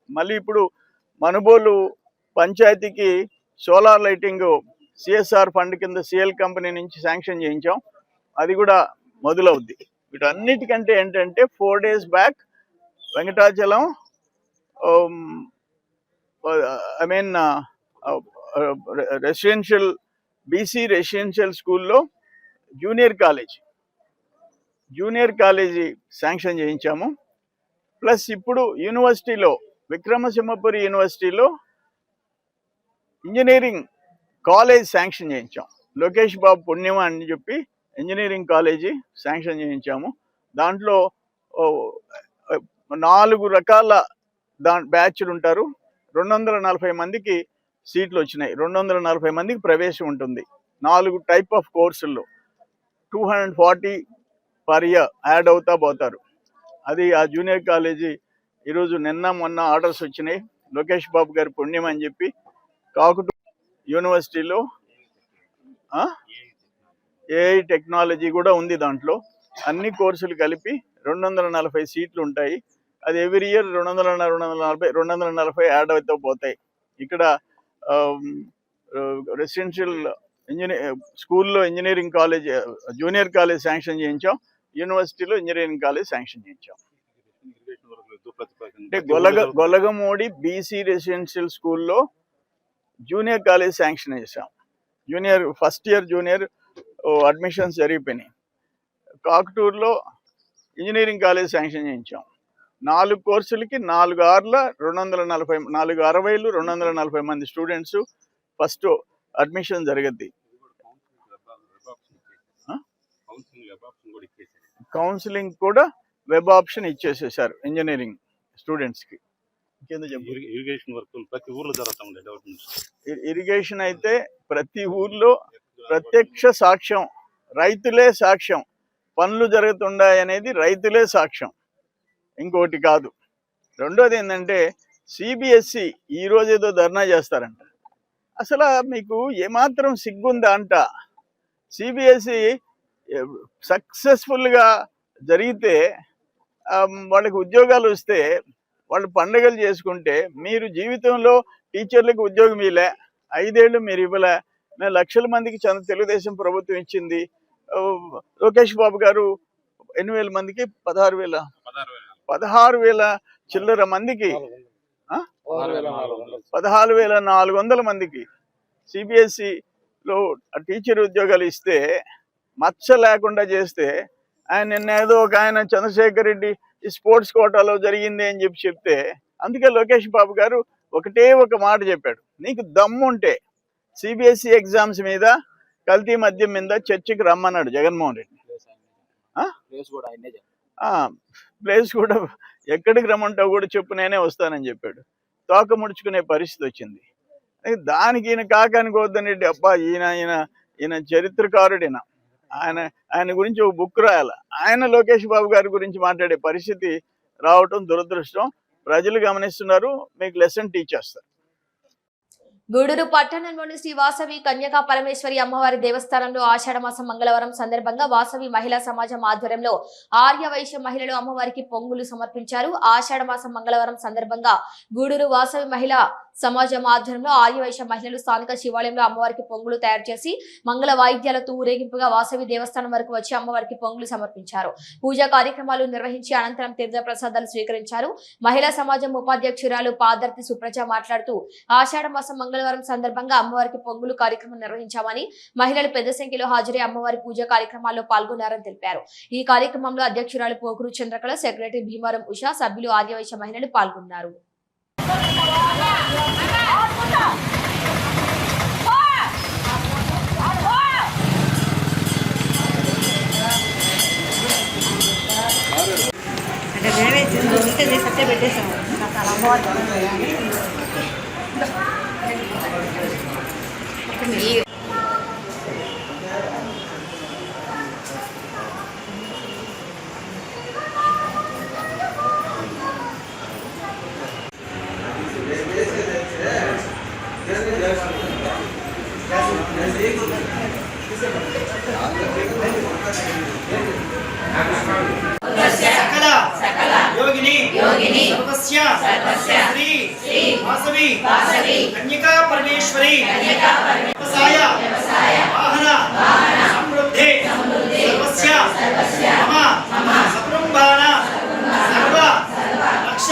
మళ్ళీ ఇప్పుడు మనుబోలు పంచాయతీకి సోలార్ లైటింగ్ సిఎస్ఆర్ ఫండ్ కింద సిఎల్ కంపెనీ నుంచి శాంక్షన్ చేయించాం. అది కూడా మొదలవుద్ది. వీటన్నిటికంటే ఏంటంటే 4 days back Venkatachalam residential BC residential స్కూల్లో జూనియర్ కాలేజీ శాంక్షన్ చేయించాము. ప్లస్ ఇప్పుడు యూనివర్సిటీలో విక్రమసింహపురి యూనివర్సిటీలో ఇంజనీరింగ్ కాలేజ్ శాంక్షన్ చేయించాం. లోకేష్ బాబు పుణ్యమా అని చెప్పి ఇంజనీరింగ్ కాలేజీ శాంక్షన్ చేయించాము. దాంట్లో 4 రకాల బ్యాచ్లు ఉంటారు. 240 మందికి సీట్లు వచ్చినాయి. 240 మందికి ప్రవేశం ఉంటుంది. 4 టైప్ ఆఫ్ కోర్సుల్లో 240 పర్ ఇయర్ యాడ్ అవుతా పోతారు. అది ఆ జూనియర్ కాలేజీ ఈరోజు నిన్న మొన్న ఆర్డర్స్ వచ్చినాయి. లోకేష్ బాబు గారి పుణ్యం అని చెప్పి కాకుటూరు యూనివర్సిటీలో ఏఐ టెక్నాలజీ కూడా ఉంది. దాంట్లో అన్ని కోర్సులు కలిపి 240 సీట్లు ఉంటాయి. అది ఎవ్రీ ఇయర్ 240 యాడ్ అవుతూ పోతాయి. ఇక్కడ రెసిడెన్షియల్ స్కూల్లో engineering college junior college sanction చేయించాం. యూనివర్సిటీలో ఇంజనీరింగ్ కాలేజ్ శాంక్షన్ చేయించాం. అంటే గొలగమూడి బీసీ రెసిడెన్షియల్ స్కూల్లో జూనియర్ కాలేజ్ శాంక్షన్ చేసాం. Junior first year junior admissions జరిగిపోయినాయి. కాకుటూరులో ఇంజనీరింగ్ కాలేజ్ శాంక్షన్ చేయించాం. 4 కోర్సులకి 4 ఆర్ల 240 మంది స్టూడెంట్స్ ఫస్ట్ అడ్మిషన్ జరగద్ది. కౌన్సిలింగ్ కూడా వెబ్ ఆప్షన్ ఇచ్చేసేసారు ఇంజనీరింగ్ స్టూడెంట్స్కి. ఇరిగేషన్ వర్క్ ప్రతి ఊర్లో జరుగుతుంది. ఇరిగేషన్ అయితే ప్రతి ఊర్లో ప్రత్యక్ష సాక్ష్యం, రైతులే సాక్ష్యం. పనులు జరుగుతున్నాయి అనేది రైతులే సాక్ష్యం, ఇంకోటి కాదు. రెండోది ఏంటంటే సిబిఎస్ఈ ఈరోజు ఏదో ధర్నా చేస్తారంట. అసలు మీకు ఏమాత్రం సిగ్గుందా అంట. సిబిఎస్ఈ సక్సెస్ఫుల్గా జరిగితే వాళ్ళకి ఉద్యోగాలు వస్తే వాళ్ళు పండుగలు చేసుకుంటే, మీరు జీవితంలో టీచర్లకు ఉద్యోగం ఇవ్వలే, 5 ఏళ్ళు మీరు ఇవ్వలే. మేము లక్షల మందికి తెలుగుదేశం ప్రభుత్వం ఇచ్చింది. లోకేష్ బాబు గారు 8,000 మందికి 16,000 చిల్లర మందికి 16,400 మందికి సిబిఎస్ఈలో టీచర్ ఉద్యోగాలు ఇస్తే, మచ్చ లేకుండా చేస్తే, ఆయన నిన్న ఏదో ఒక ఆయన చంద్రశేఖర్ రెడ్డి ఈ స్పోర్ట్స్ కోటాలో జరిగింది అని చెప్తే, అందుకే లోకేష్ బాబు గారు ఒకటే ఒక మాట చెప్పాడు, నీకు దమ్ముంటే సిబిఎస్ఈ ఎగ్జామ్స్ మీద కల్తీ మద్యం మీద చర్చకి రమ్మన్నాడు జగన్మోహన్ రెడ్డి. ప్లేస్ కూడా ఎక్కడికి రమ్మంటావు కూడా చెప్పు, నేనే వస్తానని చెప్పాడు. తోక ముడుచుకునే పరిస్థితి వచ్చింది. దానికి ఈయన కాకనుకోవద్దని రెడ్డి, అబ్బా ఈయన చరిత్రకారుడిన, ఆయన గురించి ఒక బుక్ రాయాలి. ఆయన లోకేష్ బాబు గారి గురించి మాట్లాడే పరిస్థితి రావటం దురదృష్టం. ప్రజలు గమనిస్తున్నారు, మీకు లెసన్ టీచ్ చేస్తారు. గూడూరు పట్టణంలోని శ్రీ వాసవి కన్యకా పరమేశ్వరి అమ్మవారి దేవస్థానంలో ఆషాఢమాసం మంగళవారం సందర్భంగా వాసవి మహిళా సమాజం ఆధ్వర్యంలో ఆర్యవైశ్య మహిళలు అమ్మవారికి పొంగులు సమర్పించారు. ఆషాఢమాసం మంగళవారం సందర్భంగా గూడూరు వాసవి మహిళా సమాజం ఆధ్వర్యంలో ఆర్యవైశ్య మహిళలు స్థానిక శివాలయంలో అమ్మవారికి పొంగులు తయారు చేసి మంగళ వాయిద్యాలతో ఊరేగింపుగా వాసవి దేవస్థానం వరకు వచ్చి అమ్మవారికి పొంగులు సమర్పించారు. పూజా కార్యక్రమాలు నిర్వహించి అనంతరం తీర్థ ప్రసాదాలు స్వీకరించారు. మహిళా సమాజం ఉపాధ్యక్షురాలు పాదర్తి సుప్రజ మాట్లాడుతూ ఆషాఢమాసం మంగళవారం సందర్భంగా అమ్మవారికి పొంగులు కార్యక్రమం నిర్వహించామని, మహిళలు పెద్ద సంఖ్యలో హాజరై అమ్మవారి పూజా కార్యక్రమాల్లో పాల్గొన్నారని తెలిపారు. ఈ కార్యక్రమంలో అధ్యక్షురాలు పోకురు చంద్రకళ, సెక్రటరీ భీమారం ఉషా, సభ్యులు ఆర్యవైశ్య మహిళలు పాల్గొన్నారు. योगिनी सर्वस्य श्री वासवी कन्यका परमेश्वरी व्यवसाय वाहन समृद्धि सर्वस्य मम सकुटुम्बान सर्व रक्ष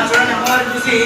చూడండి అమ్మవారిని చూసి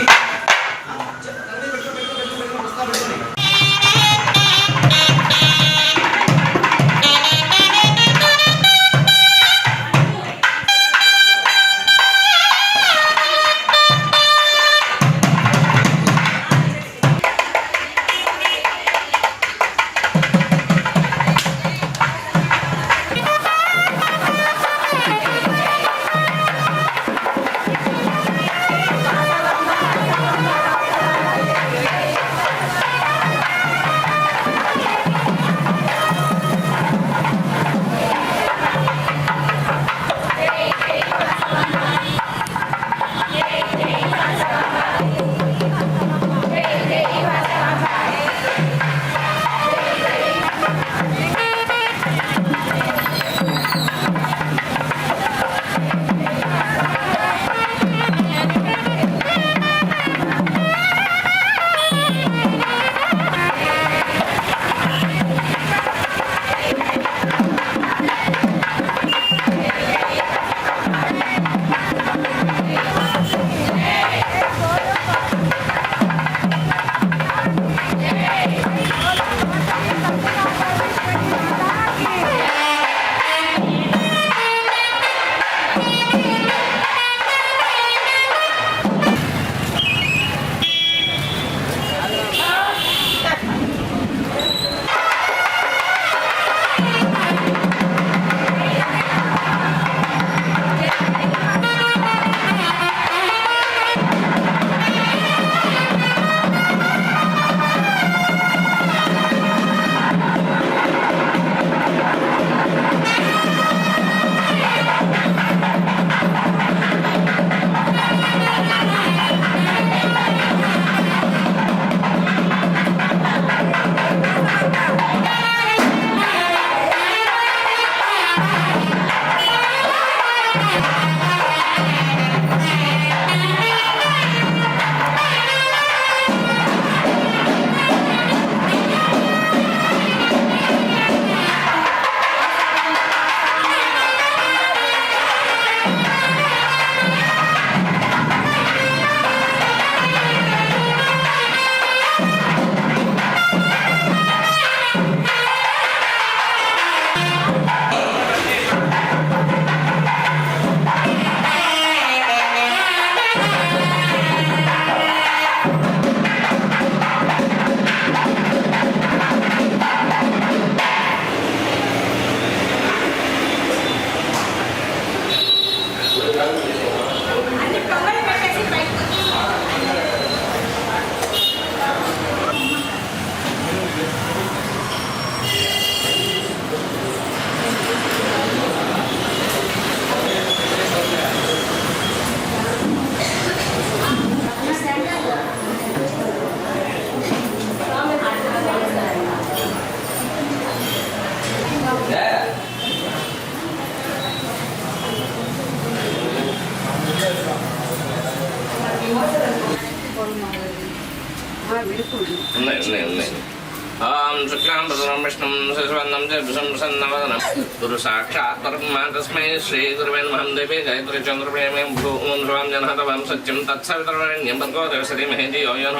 గురు సాక్షాత్ పరమా తస్మై శ్రీ గురువే నమః దేవే గాయత్రీ చంద్రప్రేమే భూం ధ్రువం జనహతవం సత్యం తత్సవితరణ్యం భర్గో దేవసరి మహేంది యోయన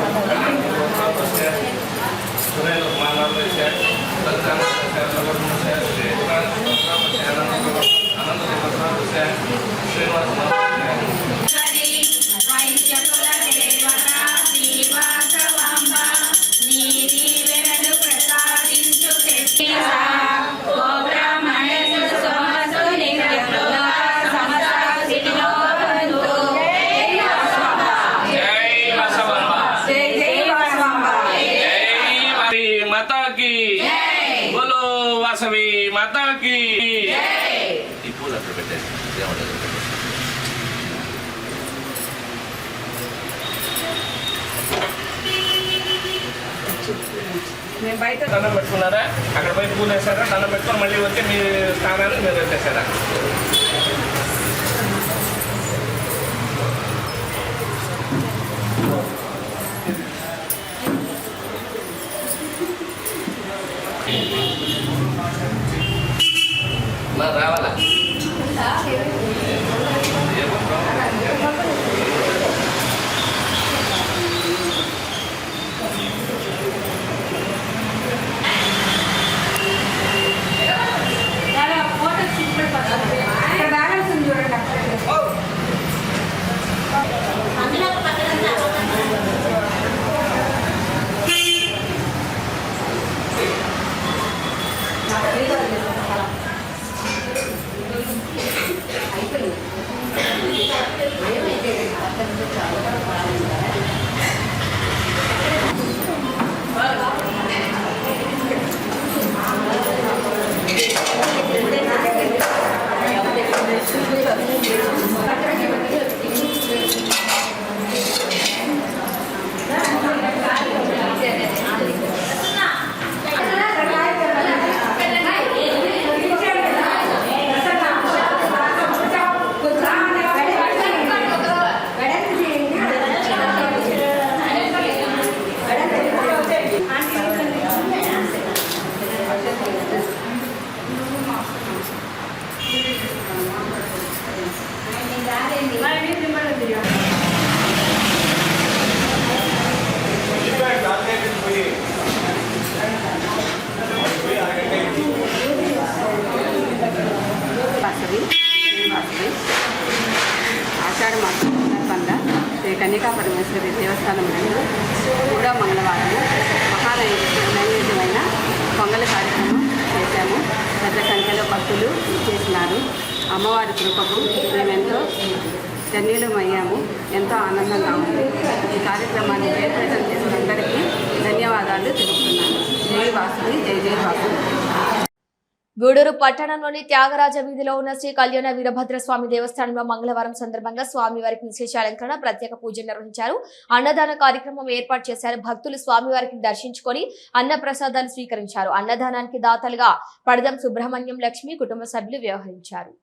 బయట దండం పెట్టుకున్నారా? అక్కడ పోయి పూలు వేసారా? దండం పెట్టుకొని మళ్ళీ వచ్చి మీ స్థానానికి మీరు వచ్చేసారా? పరమేశ్వరి దేవస్థానం నందు కూడా మంగళవారం నైవేద్యమైన పొంగల్ కార్యక్రమం చేశాము. పెద్ద సంఖ్యలో భక్తులు ఇచ్చేసినారు. అమ్మవారి కృపకు మేమెంతో ధన్యులమయ్యాము. ఎంతో ఆనందంగా ఉంది. ఈ కార్యక్రమాన్ని జయప్రదం చేసిన అందరికీ ధన్యవాదాలు తెలుపుతున్నాను. జై వాసుని, జై జై వాసుని. గూడూరు పట్టణంలోని త్యాగరాజ వీధిలో ఉన్న శ్రీ కళ్యాణ వీరభద్రస్వామి దేవస్థానంలో మంగళవారం సందర్భంగా స్వామివారికి విశేష అలంకరణ, ప్రత్యేక పూజలు నిర్వహించారు. అన్నదాన కార్యక్రమం ఏర్పాటు చేశారు. భక్తులు స్వామివారికి దర్శించుకొని అన్న ప్రసాదాలు స్వీకరించారు. అన్నదానానికి దాతలుగా పడదం సుబ్రహ్మణ్యం, లక్ష్మి కుటుంబ సభ్యులు వ్యవహరించారు.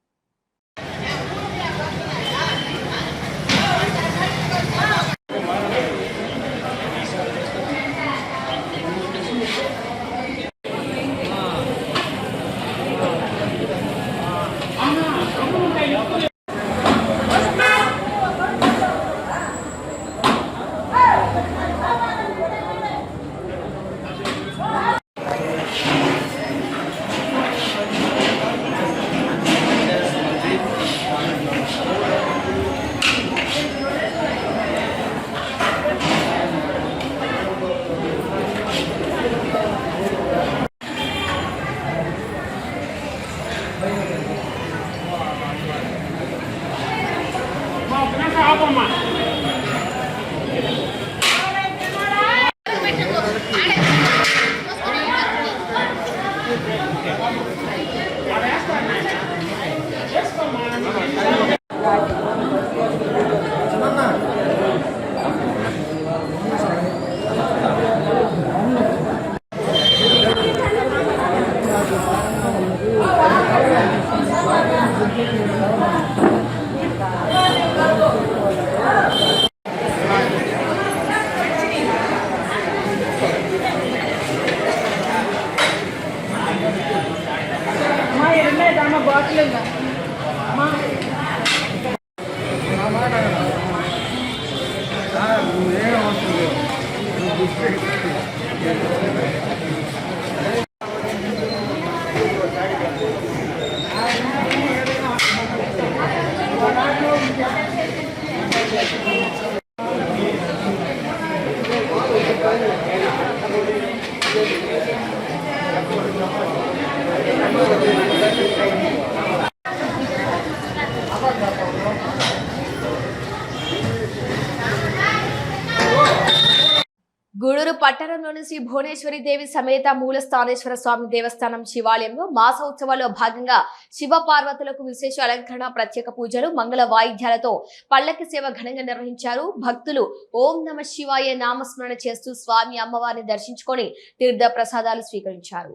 గూడూరు పట్టణంలోని శ్రీ భువనేశ్వరి దేవి సమేత మూల స్థానేశ్వర స్వామి దేవస్థానం శివాలయంలో మాసోత్సవాల్లో భాగంగా శివ పార్వతులకు విశేష అలంకరణ, ప్రత్యేక పూజలు, మంగళ వాయిద్యాలతో పల్లకి సేవ ఘనంగా నిర్వహించారు. భక్తులు ఓం నమ శివాయ నామస్మరణ చేస్తూ స్వామి అమ్మవారిని దర్శించుకొని తీర్థ ప్రసాదాలు స్వీకరించారు.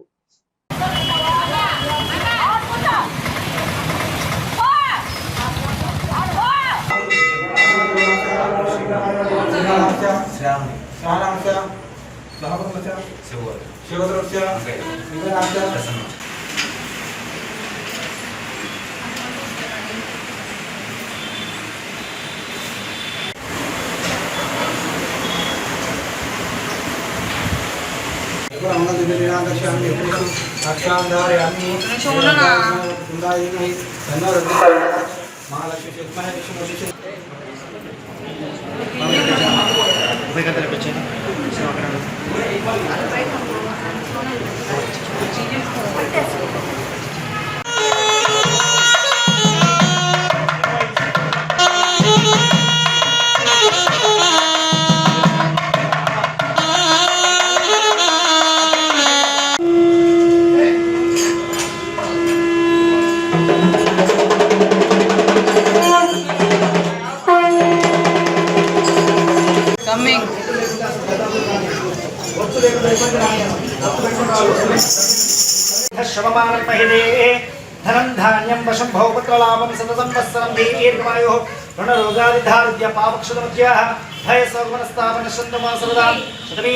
धनं धान्यं वशं भौपत्रलाभं सतसंवत्सरं दीर्घमायुः ऋणरोगादिधारुद्य पापक्षुतमध्याः भयसौगमनस्तापनशन्तमा सर्वदा शतमी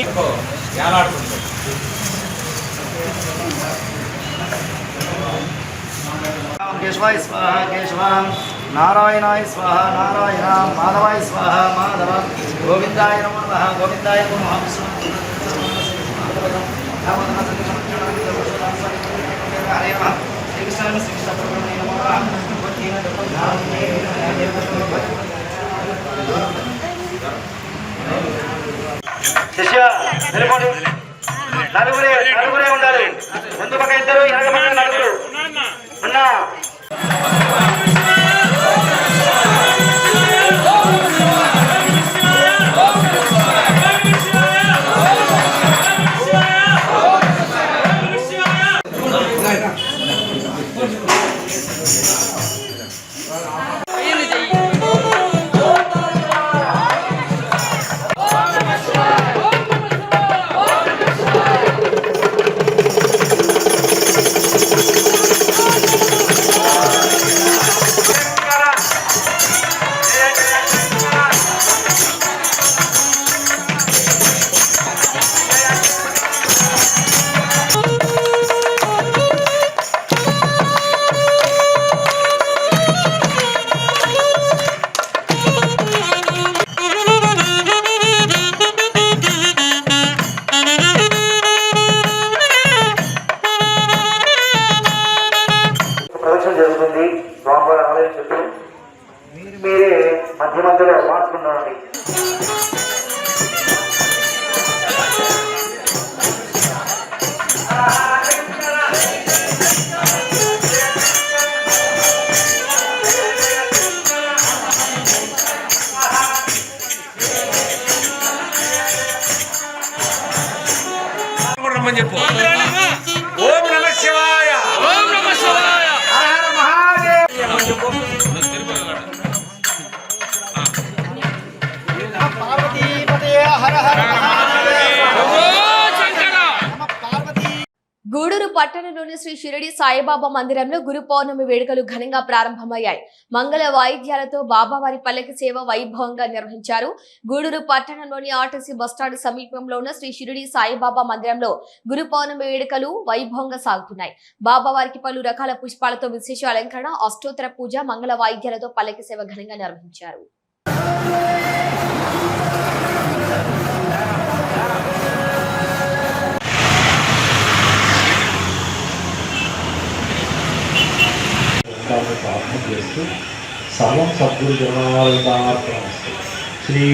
केशवाय स्वाहा केशवां नारायणाय स्वाहा नारायण माधवाय स्वाहा माधव गोविन्दाय नमः गोविन्दाय नमः हरे नमः श्रीकृष्णाय श्रीकृष्णपरब्रह्मणे नमः भगवते శిష్య వెళ్ళిపోండి. నలుగురే ఉండాలి. ముందు పక్క ఇద్దరు, వెనక పక్క నలుగురు. అన్నా జరుగుతుంది. స్వామివారి ఆలయం చుట్టూ మీరే మధ్యలో మార్చుకున్నారండి. చెప్పు. ఓం నమ శివాయ. ఓం నమ శివాయ. గూడూరు పట్టణంలోని శ్రీ షిరిడి సాయిబాబా మందిరంలో గురు పౌర్ణమి వేడుకలు ఘనంగా ప్రారంభమయ్యాయి. మంగళ వాయిద్యాలతో బాబావారి పల్లకి సేవ వైభవంగా నిర్వహించారు. గూడూరు పట్టణంలోని ఆర్టీసీ బస్టాండ్ సమీపంలో ఉన్న శ్రీ షిరిడి సాయిబాబా మందిరంలో గురు పౌర్ణమి వేడుకలు వైభవంగా సాగుతున్నాయి. బాబావారికి పలు రకాల పుష్పాలతో విశేష అలంకరణ, అష్టోత్తర పూజ, మంగళ వాయిద్యాలతో పల్లకి సేవ ఘనంగా నిర్వహించారు. ప్రార్థన చేస్తూ సర్వం సద్గురు జనార్దనార్పణమస్తు. శ్రీ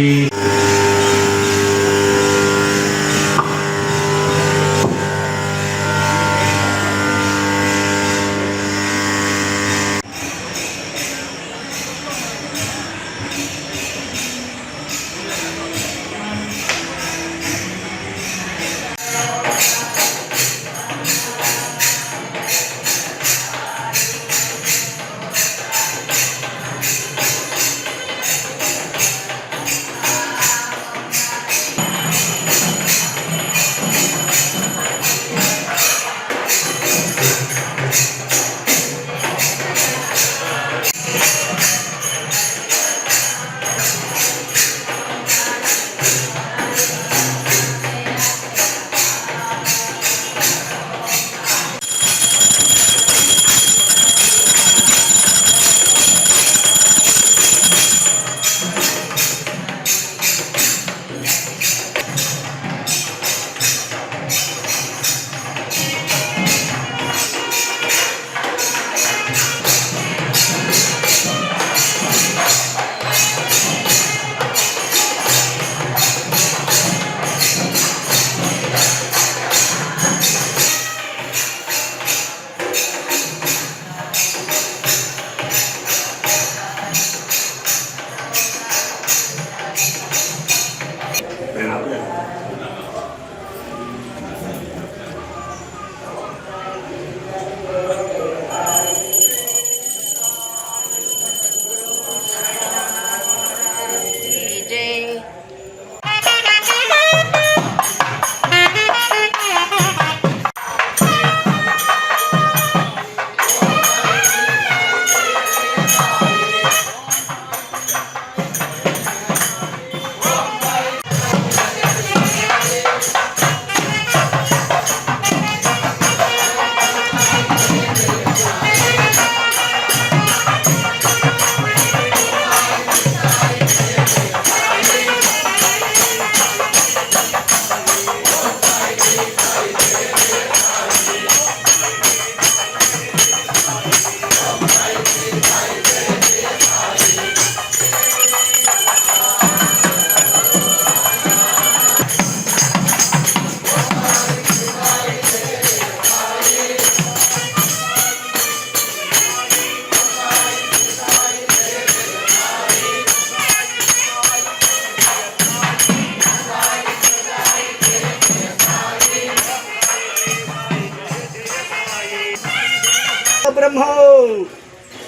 బ్రహ్మో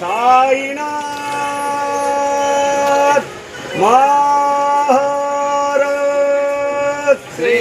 సాయినాథ్ మహారాజ్ శ్రీ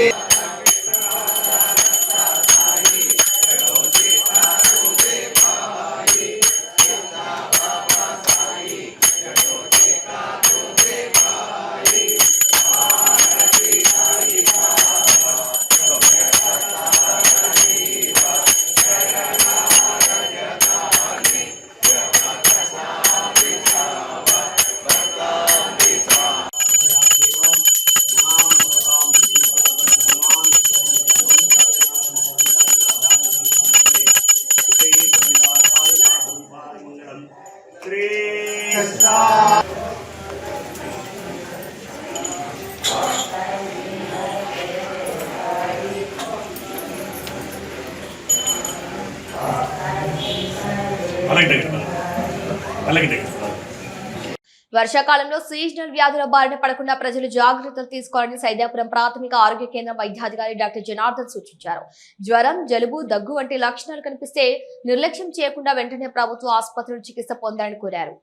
వర్షాకాలంలో సీజనల్ వ్యాధుల బారిన పడకుండా ప్రజలు జాగ్రత్తలు తీసుకోవాలని సైదాపురం ప్రాథమిక ఆరోగ్య కేంద్రం వైద్యాధికారి డాక్టర్ జనార్దన్ సూచించారు. జ్వరం, జలుబు, దగ్గు వంటి లక్షణాలు కనిపిస్తే నిర్లక్ష్యం చేయకుండా వెంటనే ప్రభుత్వ ఆసుపత్రులు చికిత్స పొందాలని కోరారు.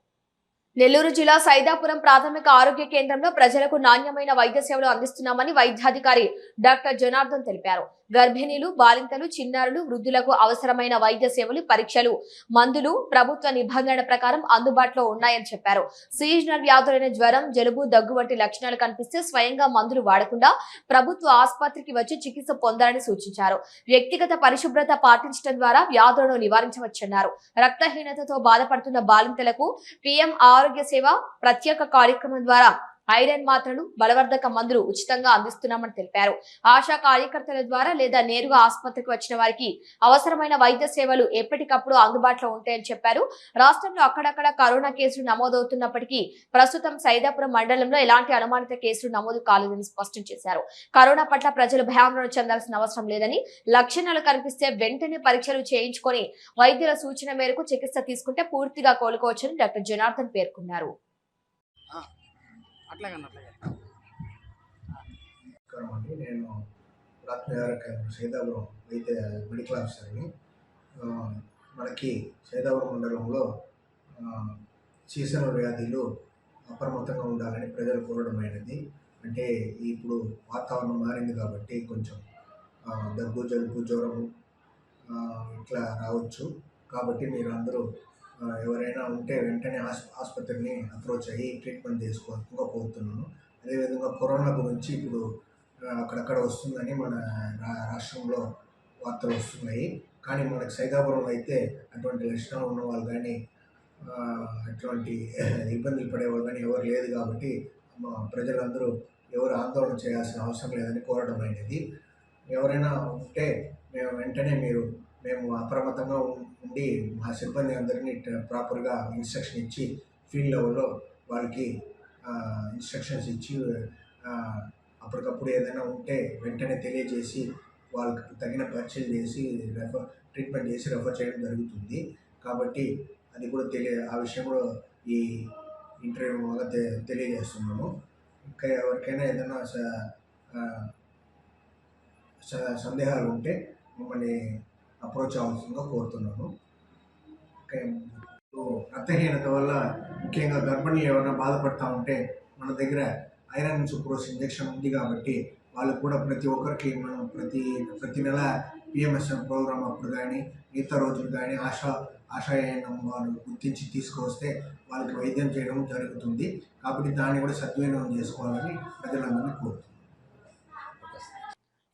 నెల్లూరు జిల్లా సైదాపురం ప్రాథమిక ఆరోగ్య కేంద్రంలో ప్రజలకు నాణ్యమైన వైద్య సేవలు అందిస్తున్నామని వైద్యాధికారి డాక్టర్ జనార్దన్ తెలిపారు. గర్భిణీలు, బాలింతలు, చిన్నారులు, వృద్ధులకు అవసరమైన వైద్య సేవలు, పరీక్షలు, మందులు ప్రభుత్వ నిబంధనల ప్రకారం అందుబాటులో ఉన్నాయని చెప్పారు. సీజనల్ వ్యాధులైన జ్వరం, జలుబు, దగ్గు వంటి లక్షణాలు కనిపిస్తే స్వయంగా మందులు వాడకుండా ప్రభుత్వ ఆసుపత్రికి వచ్చి చికిత్స పొందాలని సూచించారు. వ్యక్తిగత పరిశుభ్రత పాటించడం ద్వారా వ్యాధులను నివారించవచ్చన్నారు. రక్తహీనతతో బాధపడుతున్న బాలింతలకు పీఎం ఆరోగ్య సేవ ప్రత్యేక కార్యక్రమం ద్వారా ఐరన్ మాత్రలు, బలవర్ధక మందులు ఉచితంగా అందిస్తున్నామని తెలిపారు. ఆశా కార్యకర్తల ద్వారా లేదా నేరుగా ఆసుపత్రికి వచ్చిన వారికి అవసరమైన వైద్య సేవలు ఎప్పటికప్పుడు అందుబాటులో ఉంటాయని చెప్పారు. రాష్ట్రంలో అక్కడక్కడ కరోనా కేసులు నమోదవుతున్నప్పటికీ ప్రస్తుతం సైదాపురం మండలంలో ఎలాంటి అనుమానిత కేసులు నమోదు కాలేదని స్పష్టం చేశారు. కరోనా పట్ల ప్రజలు భయాందోళన చెందాల్సిన అవసరం లేదని, లక్షణాలు కనిపిస్తే వెంటనే పరీక్షలు చేయించుకొని వైద్యుల సూచన మేరకు చికిత్స తీసుకుంటే పూర్తిగా కోలుకోవచ్చని డాక్టర్ జనార్దన్ పేర్కొన్నారు. నేను ప్రాథమిక ఆరోగ్య కేంద్రం సైదాపురం వైద్య మెడికల్ ఆఫీసర్ని. మనకి సైదాపురం మండలంలో సీజనల్ వ్యాధులు అప్రమత్తంగా ఉండాలని ప్రజలు కోరడమైనది. అంటే ఇప్పుడు వాతావరణం మారింది కాబట్టి కొంచెం దగ్గు, జలుబు, జ్వరము ఇట్లా రావచ్చు. కాబట్టి మీరు అందరూ ఎవరైనా ఉంటే వెంటనే ఆసుపత్రిని అప్రోచ్ అయ్యి ట్రీట్మెంట్ తీసుకోవాల్సిందిగా కోరుతున్నాను. అదేవిధంగా కరోనా గురించి ఇప్పుడు అక్కడక్కడ వస్తుందని మన రాష్ట్రంలో వార్తలు వస్తున్నాయి. కానీ మనకు సైదాపురంలో అయితే అటువంటి లక్షణాలు ఉన్న వాళ్ళు కానీ అటువంటి ఇబ్బందులు పడేవాళ్ళు కానీ ఎవరు లేదు. కాబట్టి ప్రజలందరూ ఎవరు ఆందోళన చేయాల్సిన అవసరం లేదని కోరడం అయినది. ఎవరైనా ఉంటే వెంటనే మేము అప్రమత్తంగా ఉండి మా సిబ్బంది అందరినీ ప్రాపర్గా ఇన్స్ట్రక్షన్ ఇచ్చి ఫీల్డ్ లెవెల్లో వాళ్ళకి ఇన్స్ట్రక్షన్స్ ఇచ్చి అప్పటికప్పుడు ఏదైనా ఉంటే వెంటనే తెలియజేసి వాళ్ళకి తగిన పరీక్షలు చేసి ట్రీట్మెంట్ చేసి రెఫర్ చేయడం జరుగుతుంది. కాబట్టి అది కూడా ఆ విషయం కూడా ఈ ఇంటర్వ్యూ వల్ల తెలియజేస్తున్నాము. ఇంకా ఎవరికైనా ఏదైనా సందేహాలు ఉంటే మమ్మల్ని అప్రోచ్ అవ్వాల్సిందిగా కోరుతున్నాను. రక్తహీనత వల్ల ముఖ్యంగా గర్భిణీలు ఎవరైనా బాధపడుతూ ఉంటే మన దగ్గర ఐరన్ సుక్రోస్ ఇంజెక్షన్ ఉంది. కాబట్టి వాళ్ళకు కూడా ప్రతి ఒక్కరికి మనం ప్రతి నెల పిఎంఎస్ఎం ప్రోగ్రామ్ అప్పుడు కానీ మిగతా రోజులు కానీ ఆశాయనం వాళ్ళు గుర్తించి తీసుకువస్తే వాళ్ళకి వైద్యం చేయడం జరుగుతుంది. కాబట్టి దాన్ని కూడా సద్వినియోగం చేసుకోవాలని ప్రజలందరినీ కోరుతున్నాను.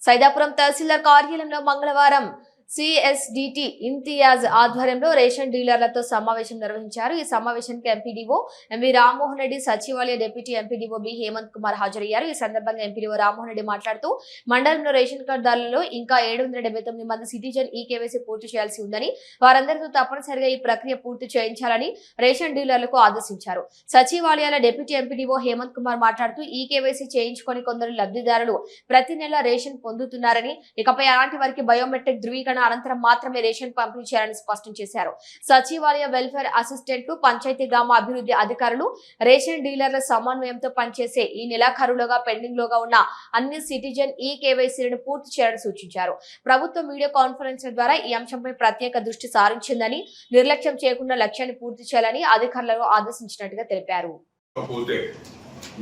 సైదాపురం తహసీల్దార్ కార్యాలయంలో మంగళవారం సిఎస్డిటి ఇంతియాజ్ ఆధ్వర్యంలో రేషన్ డీలర్లతో సమావేశం నిర్వహించారు. ఈ సమావేశానికి ఎంపీడీఓ ఎంవి రామ్మోహన్ రెడ్డి, సచివాలయ deputy MPDO B Hemanth Kumar హాజరయ్యారు. ఈ సందర్భంగా ఎంపీడీఓ రామ్మోహన్ రెడ్డి మాట్లాడుతూ మండలంలో రేషన్ కార్డుదారులలో ఇంకా 779 మంది సిటిజన్ ఈకేవైసీ పూర్తి చేయాల్సి ఉందని, వారందరితో తప్పనిసరిగా ఈ ప్రక్రియ పూర్తి చేయించాలని రేషన్ డీలర్లకు ఆదేశించారు. సచివాలయాల డిప్యూటీ ఎంపీడీఓ హేమంత్ కుమార్ మాట్లాడుతూ ఈకేవైసీ చేయించుకొని కొందరు లబ్ధిదారులు ప్రతి నెల రేషన్ పొందుతున్నారని, ఇకపై అలాంటి వారికి బయోమెట్రిక్ ధృవీకరణ అనంతరం మాత్రమే రేషన్ పంపిణీ చేయాలని స్పష్టం చేశారు. సచివాలయ వెల్ఫేర్ అసిస్టెంట్లు, పంచాయతీ గ్రామ అభివృద్ధి అధికారులు, రేషన్ డీలర్ల సమన్వయంతో పనిచేసే ఈ నెలాఖరులోగా పెండింగ్ లోగా ఉన్న అన్ని సిటిజన్ ఈ కేవైసీలను పూర్తి చేయాలని సూచించారు. ప్రభుత్వం వీడియో కాన్ఫరెన్స్ ద్వారా ఈ అంశంపై ప్రత్యేక దృష్టి సారించిందని, నిర్లక్ష్యం చేయకుండా లక్ష్యాన్ని పూర్తి చేయాలని అధికారులను ఆదేశించినట్టుగా తెలిపారు.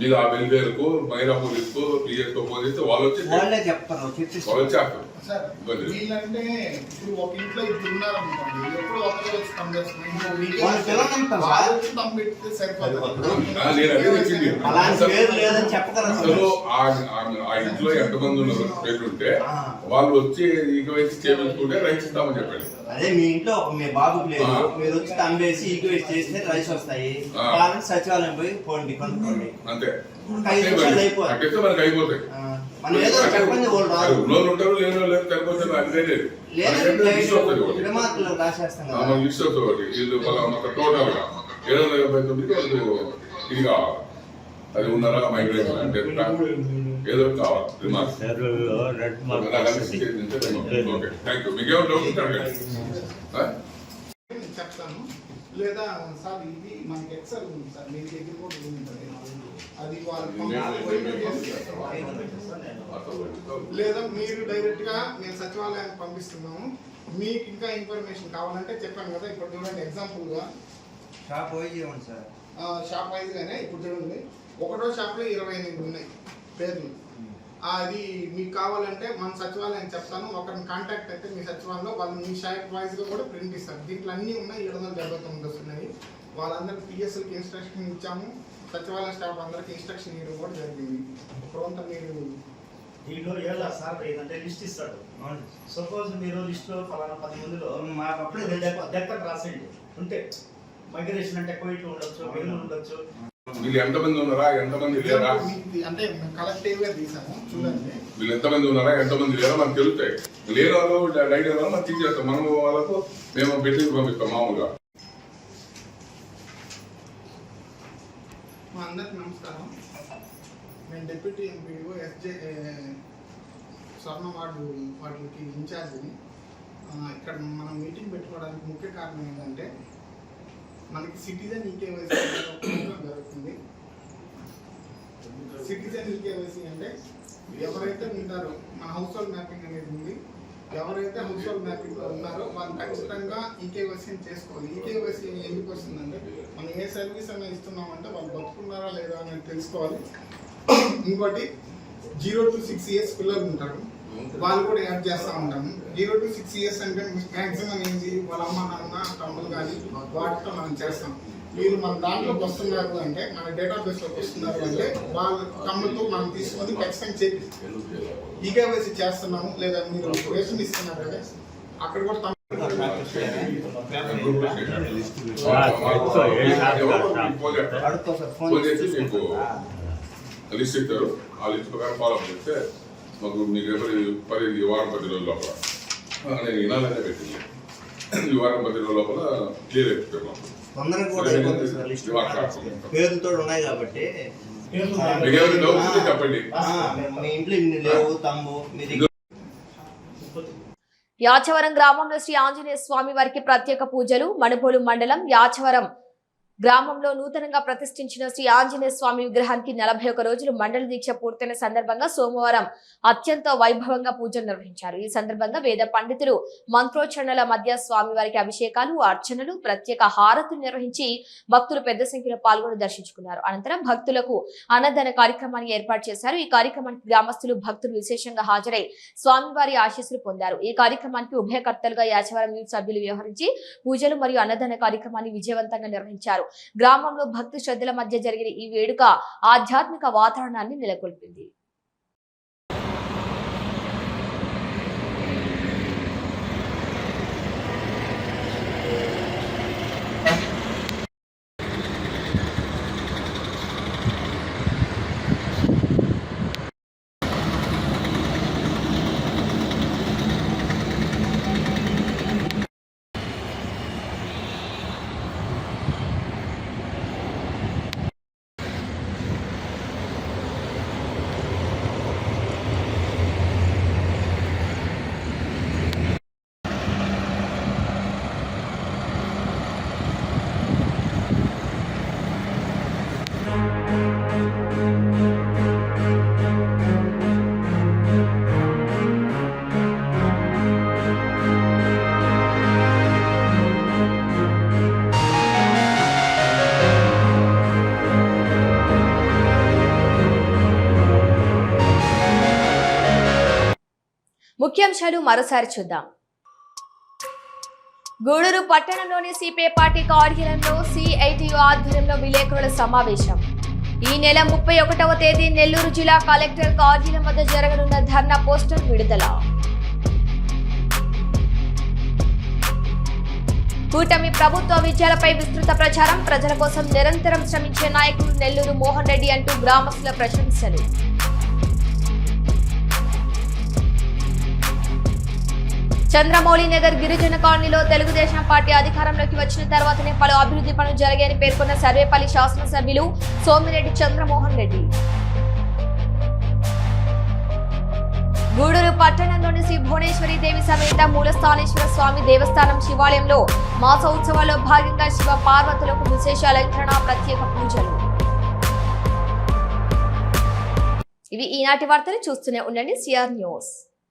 మీరు ఆ వెల్ఫేర్కు మహిళా పోలీసుకు పిఎస్కు ఫోన్ చేస్తే వాళ్ళు వచ్చి వాళ్ళే చెప్తారు. వాళ్ళు చెప్పారు వీళ్ళంటే ఇప్పుడు ఒక ఇంట్లో ఇప్పుడు ఉన్నారనుకోండి, ఎప్పుడు ఒకరు వచ్చి తమ ఆ ఇంట్లో ఎంతమంది ఉన్నారు పెట్టుంటే వాళ్ళు వచ్చి ఈక్వైసీ చేయించుకుంటే రైస్ ఇస్తామని చెప్పండి. అదే మీ ఇంట్లో మీ బాబుకి లేదు, మీరు వచ్చి తంబేసి ఈక్వైసీ చేస్తే రైస్ వస్తాయి. వాళ్ళని సచివాలయం పోయి పోండి కొనుక్కోండి, అంతే. 5 నిమిషాలు అయిపోతాయి. మనకి అయిపోతాయి. మనం ఏదో చెప్పండి, వాళ్ళు రాదు. ఉంటారు లేనో లేదు సరిపోతే అదే లేదు. రాసేస్తాం మనకి లిస్ట్ వస్తుంది ఒకటి. వీళ్ళు టోటల్ గా 759 వాళ్ళకి ఇది కావాలి. అది ఉన్నారా మైగ్రేషన్ అంటే ఏదో కావాలి. చెప్తాను లేదా సార్ ఇది మనకి ఎక్సెల్ ఉంది సార్, మీ దగ్గర కూడా ఉంటుంది. అది లేదా మీరు డైరెక్ట్ గా మేము సచివాలయానికి పంపిస్తున్నాము. మీకు ఇంకా ఇన్ఫర్మేషన్ కావాలంటే చెప్పాను కదా. ఇప్పుడు చూడండి, ఎగ్జాంపుల్ గా షాప్ వైజ్ ఇవ్వండి సార్. షాప్ వైజ్ గానే ఇప్పుడు చూడండి, ఒకటో షాప్ లో 28 ఉన్నాయి పేర్లు. అది మీకు కావాలంటే మన సచివాలయం చెప్తాను. ఒకరిని కాంటాక్ట్ అయితే మీ సచివాలయంలో వాళ్ళు మీ షాప్ వైజ్ గా కూడా ప్రింట్ ఇస్తారు. దీంట్లో అన్ని ఉన్నాయి. 779 వస్తున్నాయి. వాళ్ళందరికీ పిఎస్ఎల్కి ఇన్స్ట్రక్షన్ ఇచ్చాము. సచివాలయ స్టాఫ్ అందరికి ఇన్స్ట్రక్షన్ ఇవ్వడం కూడా జరిగింది. ఇప్పుడు మీరు దీంట్లో ఎలా సార్ ఏదంటే లిస్ట్ ఇస్తాడు. సపోజ్ మీరు లిస్ట్లో ఫలానా 10 మందిలో మాకు అప్పుడే దగ్గర రాసేయండి. ఉంటే మైగ్రేషన్ అంటే కోయిట్లు ఉండొచ్చు, వేలు ఉండొచ్చు. వీళ్ళు ఎంతమంది ఉన్నారా, ఎంతమంది లేరా అంటే కలెక్టివ్ గా తీసాము. చూడండి వీళ్ళు ఎంతమంది ఉన్నారా, ఎంతమంది లేరా మనకు తెలుస్తాయి. లేని వాళ్ళు డైట్ మనం తీసేస్తాం. మనం వాళ్ళకు మేము పెట్టి పంపిస్తాం. మామూలుగా మా అందరికి నమస్కారం. నేను డిప్యూటీ ఎంపీడీఓ ఎస్జే స్వర్ణ వాటికి ఇన్ఛార్జిని. ఇక్కడ మనం మీటింగ్ పెట్టుకోవడానికి ముఖ్య కారణం ఏంటంటే మనకి సిటిజన్ ఈకేవైసీ జరుగుతుంది. సిటిజన్ ఈకేవైసీ అంటే ఎవరైతే ఉంటారో మన హౌస్ హోల్డ్ మ్యాపింగ్ అనేది ఉంది. ఎవరైతే హౌస్ హోల్డ్ మ్యాపింగ్ ఉన్నారో వాళ్ళు ఖచ్చితంగా ఈకేవైసీని చేసుకోవాలి. ఈకేవైసీ ఎందుకు వస్తుందంటే మనం ఏ సర్వీస్ అయినా ఇస్తున్నామంటే వాళ్ళు బతుకున్నారా లేదా అనేది తెలుసుకోవాలి. ఇంకోటి 0 to 6 years పిల్లలు ఉంటారు, వాళ్ళు కూడా యాడ్ చేస్తూ ఉంటాము. 0 to 6 years అంటే మ్యాక్సిమం ఏంటి, వాళ్ళ అమ్మ నాన్న తమ్ములు కానీ వాటితో మనం చేస్తాం. మీరు మన దాంట్లోకి వస్తున్నారు అంటే మన డేటాబేస్లోకి వస్తున్నారు అంటే వాళ్ళ తమ్ములతో మనం తీసుకొని ఖచ్చితంగా చేపిస్తాం. ఈకేవైసీ చేస్తున్నాము లేదా మీరు రేషన్ ఇస్తున్నారు అంటే అక్కడ కూడా లిస్ట్ ఇస్తారు. ఆ లిస్ట్ ప్రకారం ఫాలో అప్ చేస్తే మాకు మీకు ఎవరి 10 వారం 10 రోజుల లోపల నేను వినాలనే పెట్టింది. ఈ వారం 10 రోజుల లోపల క్లియర్ అయిపోతారు. మాకు పేరుతో ఉన్నాయి కాబట్టి చెప్పండి. మీ ఇంట్లో ఇన్ని లేవు తమ్ము. యాచవరం గ్రామంలో శ్రీ ఆంజనేయ స్వామి వారికి ప్రత్యేక పూజలు. మణుబోలు మండలం యాచవరం గ్రామంలో నూతనంగా ప్రతిష్ఠించిన శ్రీ ఆంజనేయ స్వామి విగ్రహానికి 41 రోజులు మండల దీక్ష పూర్తయిన సందర్భంగా సోమవారం అత్యంత వైభవంగా పూజలు నిర్వహించారు. ఈ సందర్భంగా వేద పండితులు మంత్రోచ్చరణల మధ్య స్వామివారికి అభిషేకాలు, అర్చనలు, ప్రత్యేక హారతులు నిర్వహించి భక్తులు పెద్ద సంఖ్యలో పాల్గొని దర్శించుకున్నారు. అనంతరం భక్తులకు అన్నదాన కార్యక్రమాన్ని ఏర్పాటు చేశారు. ఈ కార్యక్రమానికి గ్రామస్తులు, భక్తులు విశేషంగా హాజరై స్వామివారి ఆశీస్సులు పొందారు. ఈ కార్యక్రమానికి ఉభయకర్తలుగా యాచవరం యూత్ సభ్యులు వ్యవహరించి పూజలు మరియు అన్నదాన కార్యక్రమాన్ని విజయవంతంగా నిర్వహించారు. గ్రామంలో భక్తి శ్రద్ధల మధ్య జరిగిన ఈ వేడుక ఆధ్యాత్మిక వాతావరణాన్ని నెలకొల్పింది. ముఖ్యాంశాలు మరోసారి చూద్దాం. గూడూరు పట్టణంలోని సిపిఐ పార్టీ కార్యాలయంలో సిఐటియు ఆధ్వర్యంలో విలేకరుల సమావేశం. ఈ నెల 31వ తేదీ నెల్లూరు జిల్లా కలెక్టర్ కార్యాలయం వద్ద జరగనున్న ధర్నా పోస్టర్ విడుదల. కూటమి ప్రభుత్వ విజయాలపై విస్తృత ప్రచారం. ప్రజల కోసం నిరంతరం శ్రమించే నాయకుడు నెల్లూరు మోహన్ రెడ్డి అంటూ గ్రామస్తుల ప్రశంసలు. చంద్రమౌళి నగర్ గిరిజన కాలనీలో తెలుగుదేశం పార్టీ అధికారంలోకి వచ్చిన తర్వాతనే పలు అభివృద్ధి పనులు జరిగాయని పేర్కొన్న సర్వేపల్లి శాసనసభ్యులు సోమిరెడ్డి చంద్రమోహన్ రెడ్డి. గూడూరు పట్టణంలోని శ్రీ భువనేశ్వరి దేవి సమేత మూలస్థానేశ్వర స్వామి దేవస్థానం శివాలయంలో మాస ఉత్సవాల్లో భాగంగా శివ పార్వతులకు విశేష అలంకరణ, ప్రత్యేక పూజలు. ఇవి ఈనాటి వార్తలు. చూస్తూనే ఉండండి సిఆర్ న్యూస్.